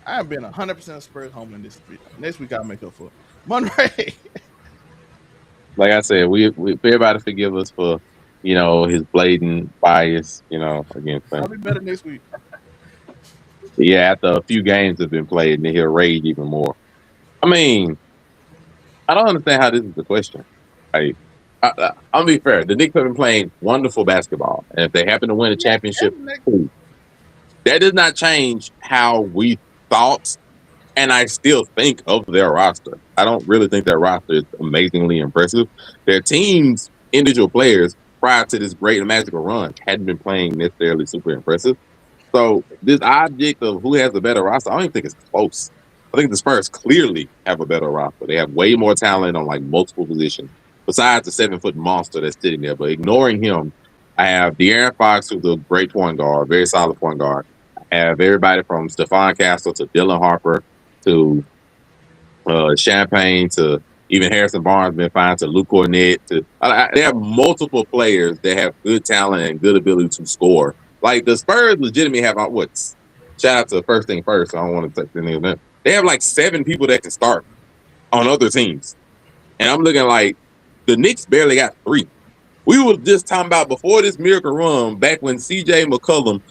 I have been 100% Spurs home in this week. Next week I'll make up for it. Monre. Like I said, we everybody forgive us for his blatant bias. Against I'll them. be better next week. Yeah, after a few games have been played, and he'll rage even more. I mean, I don't understand how this is the question. Like, I'm gonna be fair. The Knicks have been playing wonderful basketball, and if they happen to win a championship, cool. That does not change how we thought, and I still think of their roster. I don't really think their roster is amazingly impressive. Their team's individual players prior to this great and magical run hadn't been playing necessarily super impressive. So this object of who has the better roster, I don't even think it's close. I think the Spurs clearly have a better roster. They have way more talent on like multiple positions, besides the 7-foot monster that's sitting there. But ignoring him, I have De'Aaron Fox, who's a great point guard, very solid point guard. I have everybody from Stephon Castle to Dylan Harper to Champagne to even Harrison Barnes been fine to Luke Cornett. They have multiple players that have good talent and good ability to score. Like the Spurs legitimately have shout out to First Thing First. I don't want to take the name of them. They have like 7 people that can start on other teams. And I'm looking like the Knicks barely got 3. We were just talking about before this miracle run, back when CJ McCollum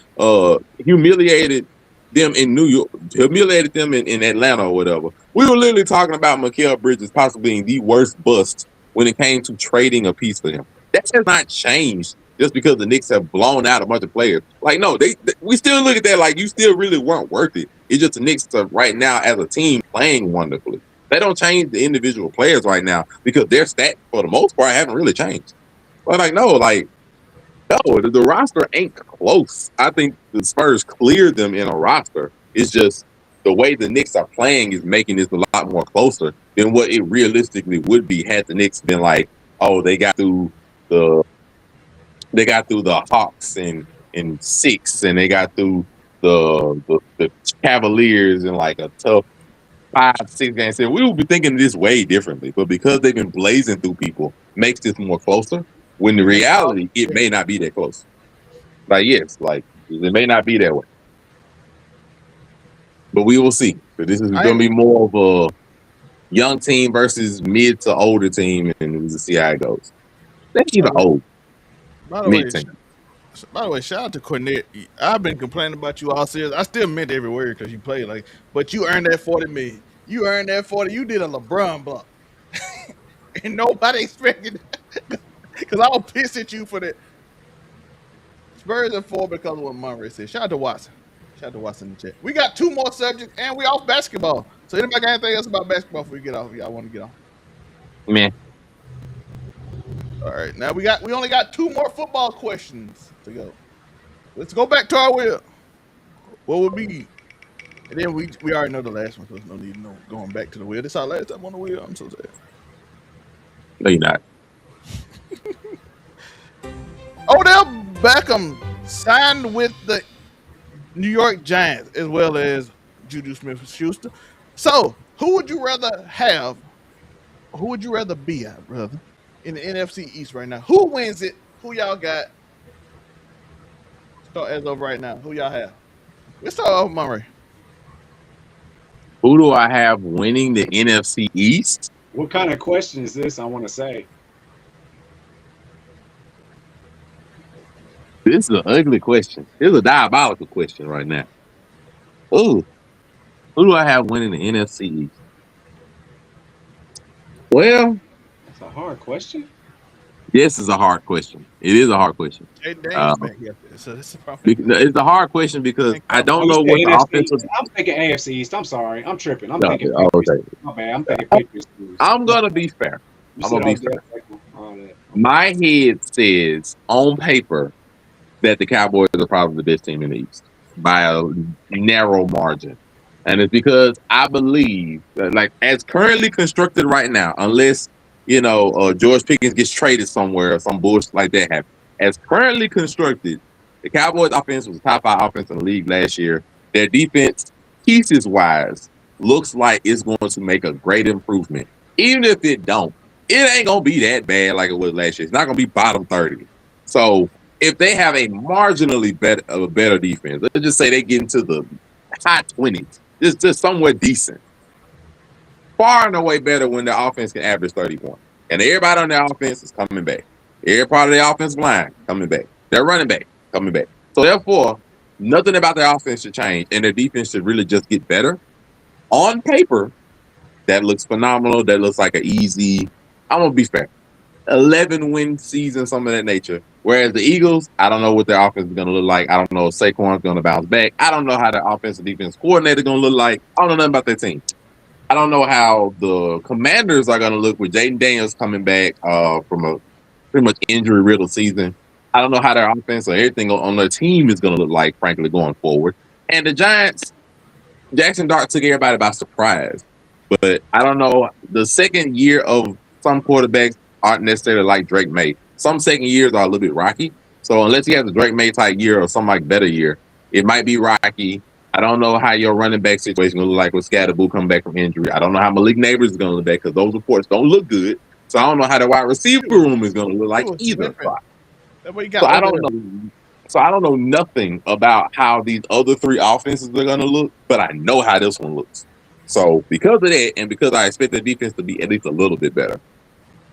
humiliated them in New York, humiliated them in Atlanta or whatever. We were literally talking about Mikal Bridges possibly being the worst bust when it came to trading a piece for him. That has not changed just because the Knicks have blown out a bunch of players. Like, no, we still look at that like you still really weren't worth it. It's just the Knicks are right now as a team playing wonderfully. They don't change the individual players right now because their stats for the most part haven't really changed. But no, the roster ain't close. I think the Spurs cleared them in a roster. It's just the way the Knicks are playing is making this a lot more closer than what it realistically would be had the Knicks been like, oh, they got through the Hawks in 6, and they got through the Cavaliers in like a tough 5-6 game set. We would be thinking this way differently, but because they've been blazing through people, makes this more closer. When the reality, it may not be that close. It may not be that way. But we will see. But this is going to be more of a young team versus mid to older team, and we'll see how it goes. They're even old. By the way, shout out to Cornett. I've been complaining about you all series. I still meant every word because you played but you earned that $40 million. You earned that 40. You did a LeBron block, and nobody expected that. Because I was pissed at you for that. Spurs at 4 because of what Monre said. Shout out to Watson. Shout out to Watson in the chat. We got 2 more subjects, and we off basketball. So anybody got anything else about basketball before we get off? Y'all want to get off? Man. All right. Now we only got 2 more football questions to go. Let's go back to our wheel. What would be? And then we already know the last one, so there's no need going back to the wheel. This is our last time on the wheel. I'm so sad. No, you're not. Odell Beckham signed with the New York Giants as well as Juju Smith-Schuster. So, who would you rather have? Who would you rather be at, brother, in the NFC East right now? Who wins it? Who y'all got? Start as of right now. Who y'all have? Let's start off with Monre. Who do I have winning the NFC East? What kind of question is this? I want to say. This is an ugly question. This is a diabolical question right now. Ooh. Who do I have winning the NFC East? Well, it's a hard question. This is a hard question. It is a hard question. It's a hard question because I don't know what the offensive. I'm thinking AFC East. I'm sorry. I'm tripping. I'm thinking. Okay. My bad. I'm thinking Patriots. I'm gonna be fair. My head says on paper that the Cowboys are probably the best team in the East by a narrow margin. And it's because I believe that, as currently constructed right now, unless, George Pickens gets traded somewhere or some bullshit like that happens. As currently constructed, the Cowboys offense was the top 5 offense in the league last year. Their defense, pieces-wise, looks like it's going to make a great improvement. Even if it don't, it ain't going to be that bad like it was last year. It's not going to be bottom 30. So, if they have a marginally better defense, let's just say they get into the high 20s, just somewhere decent. Far and away better when the offense can average 30 points. And everybody on their offense is coming back. Every part of their offensive line coming back. Their running back coming back. So therefore, nothing about their offense should change, and their defense should really just get better. On paper, That looks phenomenal. That looks like an easy. I'm gonna be fair. 11-win season, some of that nature. Whereas the Eagles, I don't know what their offense is going to look like. I don't know if Saquon's going to bounce back. I don't know how their offensive defense coordinator going to look like. I don't know nothing about their team. I don't know how the Commanders are going to look with Jaden Daniels coming back from a pretty much injury-riddled season. I don't know how their offense or everything on their team is going to look like, frankly, going forward. And the Giants, Jackson Dart took everybody by surprise. But I don't know. The second year of some quarterbacks aren't necessarily like Drake May. Some second years are a little bit rocky. So unless he has a Drake May type year or some like better year, it might be rocky. I don't know how your running back situation will look like with Scatterboo coming back from injury. I don't know how Malik Neighbors is going to look back because those reports don't look good. So I don't know how the wide receiver room is going to look like either. So I don't know. So I don't know nothing about how these other three offenses are going to look, but I know how this one looks. So because of that, and because I expect the defense to be at least a little bit better,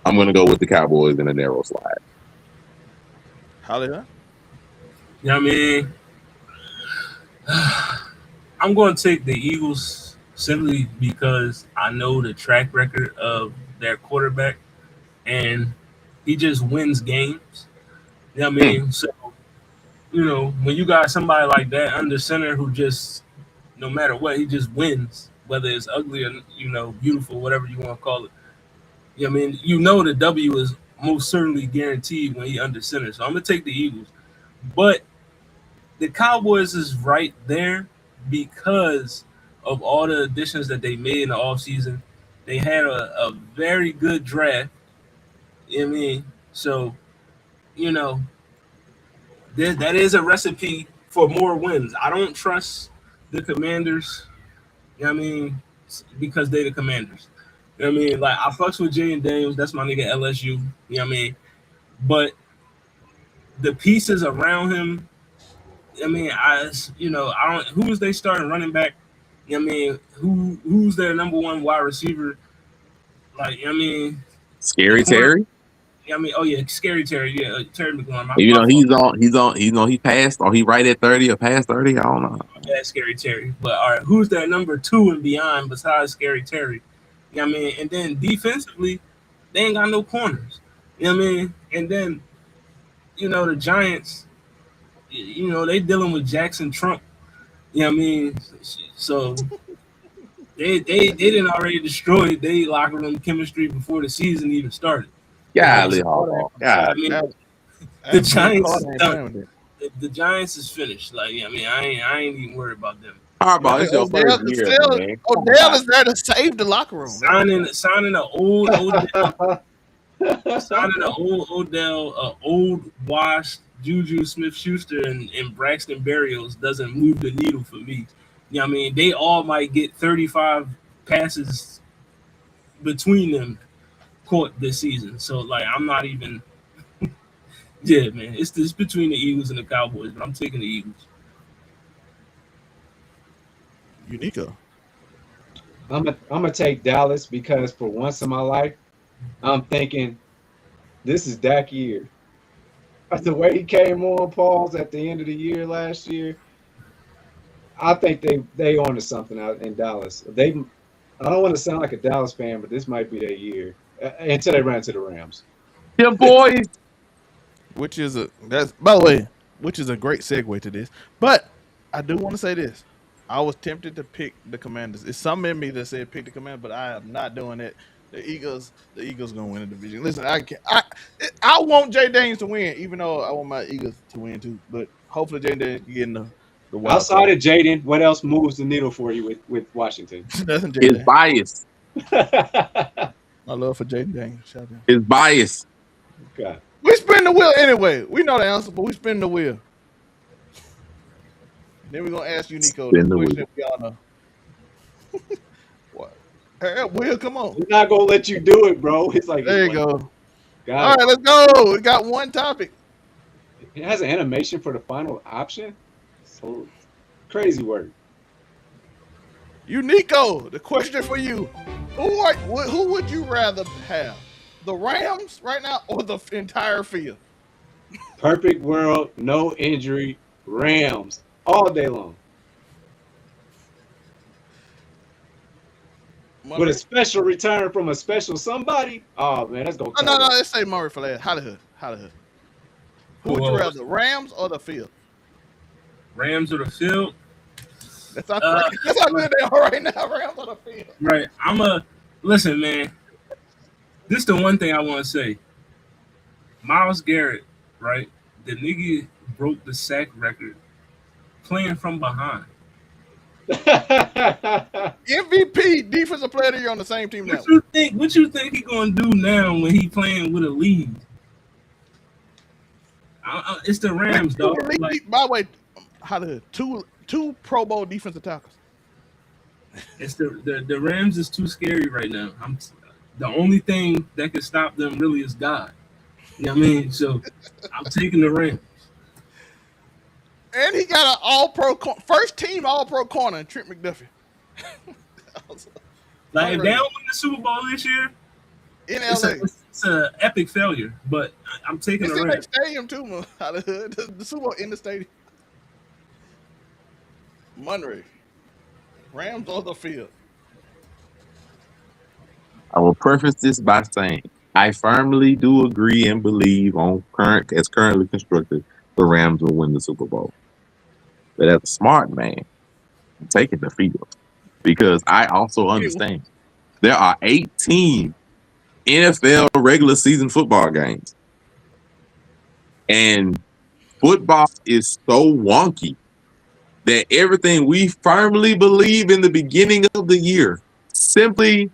I'm going to go with the Cowboys in a narrow slide. Hollywood? Yeah, I mean, I'm going to take the Eagles simply because I know the track record of their quarterback, and he just wins games. You know what I mean? So, when you got somebody like that under center who just, no matter what, he just wins, whether it's ugly or, beautiful, whatever you want to call it. You know what I mean? The W is most certainly guaranteed when he under center. So I'm going to take the Eagles. But the Cowboys is right there because of all the additions that they made in the offseason. They had a very good draft. You know what I mean? So, that is a recipe for more wins. I don't trust the Commanders, you know what I mean, because they're the Commanders. You know what I mean? Like, I fucks with Jalen Daniels. That's my nigga LSU. You know what I mean? But the pieces around him, I mean, I don't. Who is they starting running back? You know what I mean? Who's their number one wide receiver? Like, you know what I mean? Scary Terry. I mean, oh yeah, Scary Terry, yeah, Terry McLaurin. He passed, or he right at 30 or past 30. I don't know. Yeah, Scary Terry. But all right, who's that number 2 and beyond besides Scary Terry? You know what I mean? And then defensively, they ain't got no corners. You know what I mean? And then, the Giants, they dealing with Jackson Trump. You know what I mean? So they didn't already destroy their locker room chemistry before the season even started. Golly, I mean, the Giants is done. The Giants is finished. Like, I mean, I ain't even worried about them. Harbaugh, it's your first year, man. Odell is there to save the locker room. Signing an old Odell, old washed Juju Smith-Schuster and Braxton Berrios doesn't move the needle for me. You know what I mean? They all might get 35 passes between them caught this season. So, like, I'm not even yeah, man. It's between the Eagles and the Cowboys, but I'm taking the Eagles. Uniqo. I'm gonna take Dallas because for once in my life, I'm thinking this is Dak year. The way he came on pause at the end of the year last year, I think they onto something out in Dallas. I don't want to sound like a Dallas fan, but this might be their year until they run into the Rams. Yeah, boys. By the way, which is a great segue to this. But I do want to say this. I was tempted to pick the Commanders. It's some in me that said pick the Commanders, but I am not doing it. The Eagles gonna win the division. Listen, I want Jay Daniels to win, even though I want my Eagles to win too. But hopefully Jay Daniels can get in the wild outside of Jaden, what else moves the needle for you with Washington? His bias. My love for Jay Daniels. Shout out. His bias. Okay. We spin the wheel anyway. We know the answer, but we spin the wheel. Then we're gonna ask Uniqo the question we all know. What? Hey, Will, come on. We're not gonna let you do it, bro. It's like there you go. All right, it. let's go. We got one topic. It has an animation for the final option. So crazy word. Uniqo, the question for you: Who would you rather have? The Rams right now or the entire field? Perfect world, no injury, Rams. All day long. with a Monre? special return from a special somebody. Oh man, that's gonna Oh, cut no, it. let's say Monre for last. Hollywood. Who would you Who, rather, Rams or the field? Rams or the field? That's how Uh, good they are right now. Rams or the field. right. Listen, man. This is the one thing I want to say. Myles Garrett, right? The nigga broke the sack record playing from behind. MVP, defensive player of the year on the same team now. What you think he gonna do now when he playing with a lead? It's the Rams, dog. Like, By the way, Hollywood, two Pro Bowl defensive tackles. it's the Rams is too scary right now. The only thing that can stop them really is God. You know what I mean? So I'm taking the Rams. And he got an all-pro, first team all-pro corner, Trent McDuffie. Like, if they don't win the Super Bowl this year, in LA. it's an epic failure. But I'm taking It's the in Rams. that stadium too, man. The Super Bowl in the stadium. Monre, Rams or the field? I will preface this by saying I firmly do agree and believe as currently constructed, the Rams will win the Super Bowl. But as a smart man, I'm taking the field because I also understand there are 18 NFL regular season football games. And football is so wonky that everything we firmly believe in the beginning of the year simply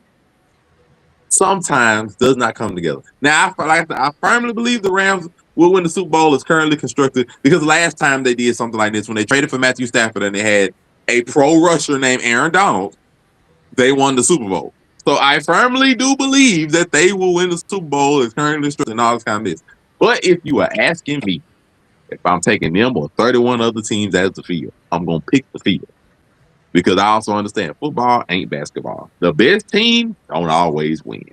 sometimes does not come together. Now, I firmly believe the Rams will win the Super Bowl as currently constructed because last time they did something like this, when they traded for Matthew Stafford and they had a pro rusher named Aaron Donald, they won the Super Bowl. So I firmly do believe that they will win the Super Bowl as currently constructed and all this kind of this. But if you are asking me if I'm taking them or 31 other teams as the field, I'm going to pick the field. Because I also understand football ain't basketball. The best team don't always win.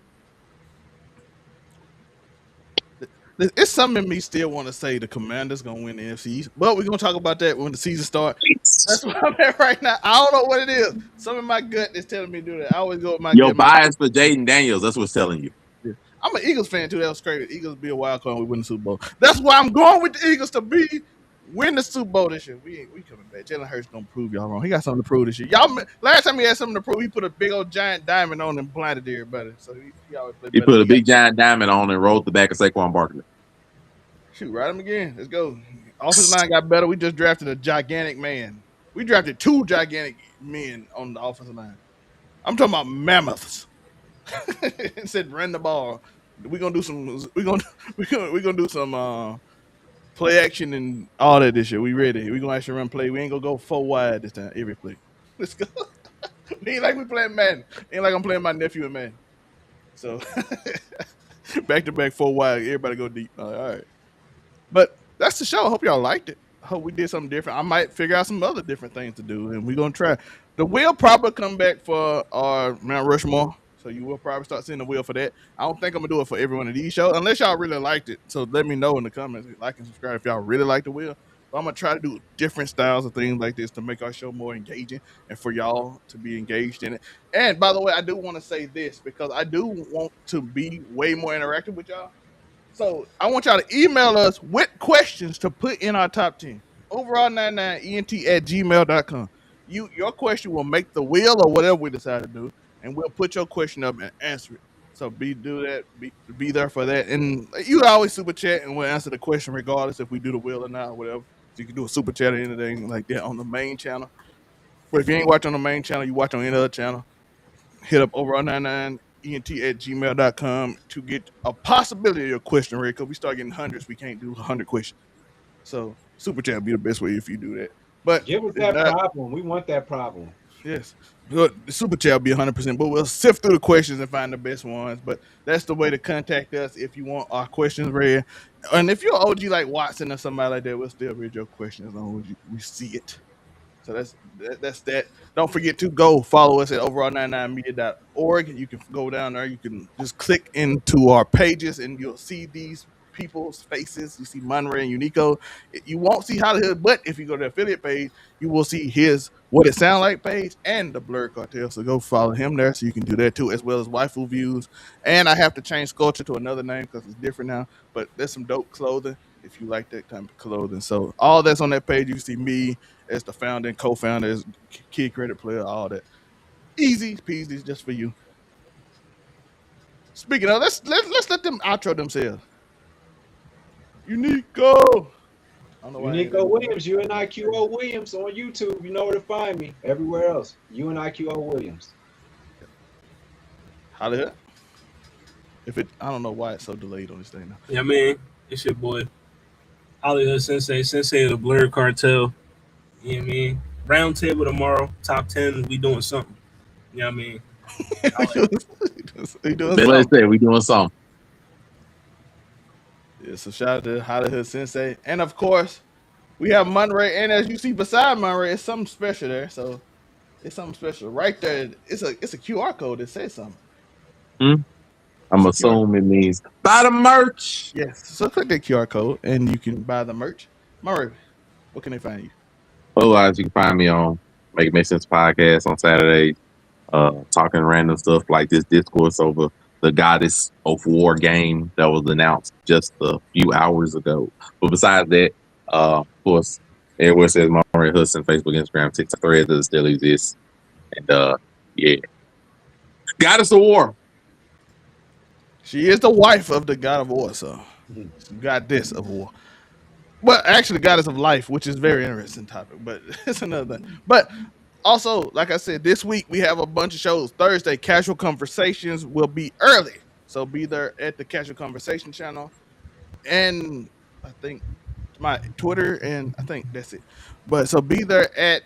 It's something in me still want to say the Commanders gonna win the NFC East, but we're gonna talk about that when the season starts. That's what I'm at right now. I don't know what it is. Something in my gut is telling me to do that. I always go with my Your gut. bias for Jaden Daniels, that's what's telling you. I'm an Eagles fan too. That was crazy. Eagles be a wild card. We win the Super Bowl. That's why I'm going with the Eagles to win the Super Bowl this year. We coming back. Jalen Hurts gonna prove y'all wrong. He got something to prove this year. Y'all last time he had something to prove, he put a big old giant diamond on and blinded everybody. So he always play. He put a big giant diamond on and rolled the back of Saquon Barkley. Shoot, ride him again. Let's go. Offensive line got better. We just drafted a gigantic man. We drafted 2 gigantic men on the offensive line. I'm talking about mammoths. And said run the ball. We're gonna do some play action and all that this year. We ready. We're gonna actually run play. We ain't gonna go 4 wide this time, every play. Let's go. It ain't like we playing Madden. Ain't like I'm playing my nephew and Madden. So back to back 4 wide, everybody go deep. All right. But that's the show. I hope y'all liked it. I hope we did something different. I might figure out some other different things to do, and we're gonna try. The wheel probably come back for our Mount Rushmore, so you will probably start seeing the wheel for that. I don't think I'm gonna do it for every one of these shows unless y'all really liked it. So let me know in the comments, like and subscribe if y'all really like the wheel. But I'm gonna try to do different styles of things like this to make our show more engaging and for y'all to be engaged in it. And by the way, I do want to say this because I do want to be way more interactive with y'all. So I want y'all to email us with questions to put in our top 10. Overall99ent@gmail.com. Your question will make the wheel or whatever we decide to do, and we'll put your question up and answer it. So be there for that. And you always super chat and we'll answer the question regardless if we do the wheel or not or whatever. So you can do a super chat or anything like that on the main channel. But if you ain't watching on the main channel, you watch on any other channel. Hit up overall99ent@gmail.com to get a possibility of your question ready. Because we start getting hundreds, we can't do 100 questions. So super chat be the best way if you do that. But give us that problem. We want that problem. Yes. The super chat will be 100%, but we'll sift through the questions and find the best ones. But that's the way to contact us if you want our questions read. And if you're OG like Watson or somebody like that, we'll still read your question as long as we see it. So that's that. Don't forget to go follow us at overall99media.org. You can go down there. You can just click into our pages and you'll see these people's faces. You see Monre and Uniqo. You won't see Hollywood, but if you go to the affiliate page, you will see his What It Sound Like page and the Blurred Cartel. So go follow him there so you can do that too, as well as Waifu Views. And I have to change Sculpture to another name because it's different now. But there's some dope clothing if you like that type of clothing. So all that's on that page. You see me as the founder and co-founder, as key credit player, all that. Easy peasy, just for you. Speaking of, let's let them outro themselves. Uniqo. I don't know why I ain't Uniqo Williams, UNIQO Williams on YouTube. You know where to find me. Everywhere else, UNIQO Williams. Hollywood. I don't know why it's so delayed on this thing now. Yeah, man, it's your boy Hollywood Sensei of the Blurred Cartel. You know what I mean? Round table tomorrow, top 10. We doing something. You know what I mean? We doing Let's something. say we doing something. Yeah, so shout out to Hollywood Sensei. And of course, we have Monre. And as you see beside Monre, it's something special there. So it's something special. Right there, it's a QR code that says something. I'm assuming it means buy the merch. Yes. So click that QR code and you can buy the merch. Monre, where can they find you? Otherwise, you can find me on Make Sense Podcast on Saturdays, talking random stuff like this discourse over the Goddess of War game that was announced just a few hours ago. But besides that, of course, everywhere says Monre Hudson, Facebook, Instagram, TikTok, Threads that still exists. And yeah. Goddess of War. She is the wife of the God of War, so Goddess of War. Well, actually, Goddess of Life, which is a very interesting topic, but it's another thing. But also, like I said, this week we have a bunch of shows. Thursday, Casual Conversations will be early, so be there at the Casual Conversation channel, and I think my Twitter, and I think that's it. But so be there at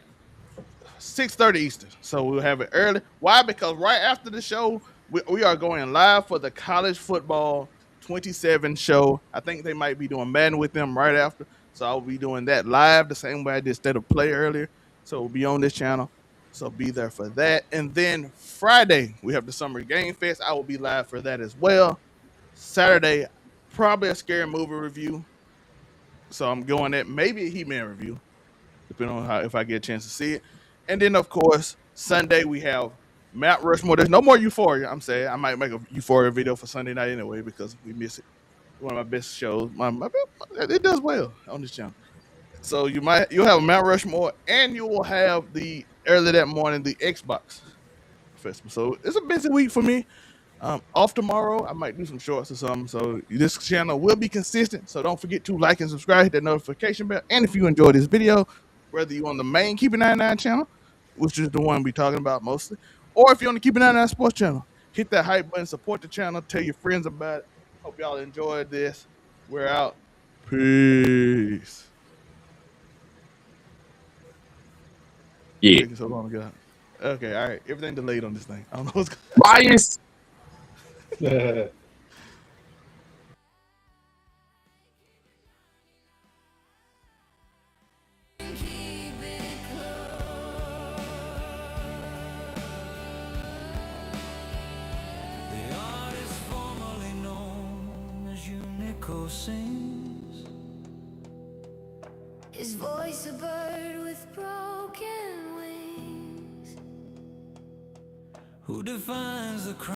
6:30 Eastern. So we'll have it early. Why? Because right after the show, we are going live for the College Football 27 show. I think they might be doing Madden with them right after. So I'll be doing that live the same way I did State of Play earlier. So we'll be on this channel. So be there for that. And then Friday, we have the Summer Game Fest. I will be live for that as well. Saturday, probably a scary movie review. So I'm going at maybe a He-Man review, depending on if I get a chance to see it. And then, of course, Sunday we have Mount Rushmore. There's no more Euphoria. I'm saying I might make a Euphoria video for Sunday night anyway because we miss it. One of my best shows. It does well on this channel. So you'll have a Mount Rushmore, and you will have early that morning the Xbox Festival. So it's a busy week for me. Off tomorrow, I might do some shorts or something. So this channel will be consistent. So don't forget to like and subscribe, hit that notification bell. And if you enjoyed this video, whether you're on the main Keep It 99 channel, which is the one we're talking about mostly, or if you're on the Keep It 99 Sports channel, hit that hype button, support the channel, tell your friends about it. Hope y'all enjoyed this. We're out. Peace. Yeah. Taking so long to get out. Okay, all right. Everything delayed on this thing. I don't know what's going Bias. The artist formerly known as Uniqo sings. His voice a bird with broken wings. Who defines the crowd?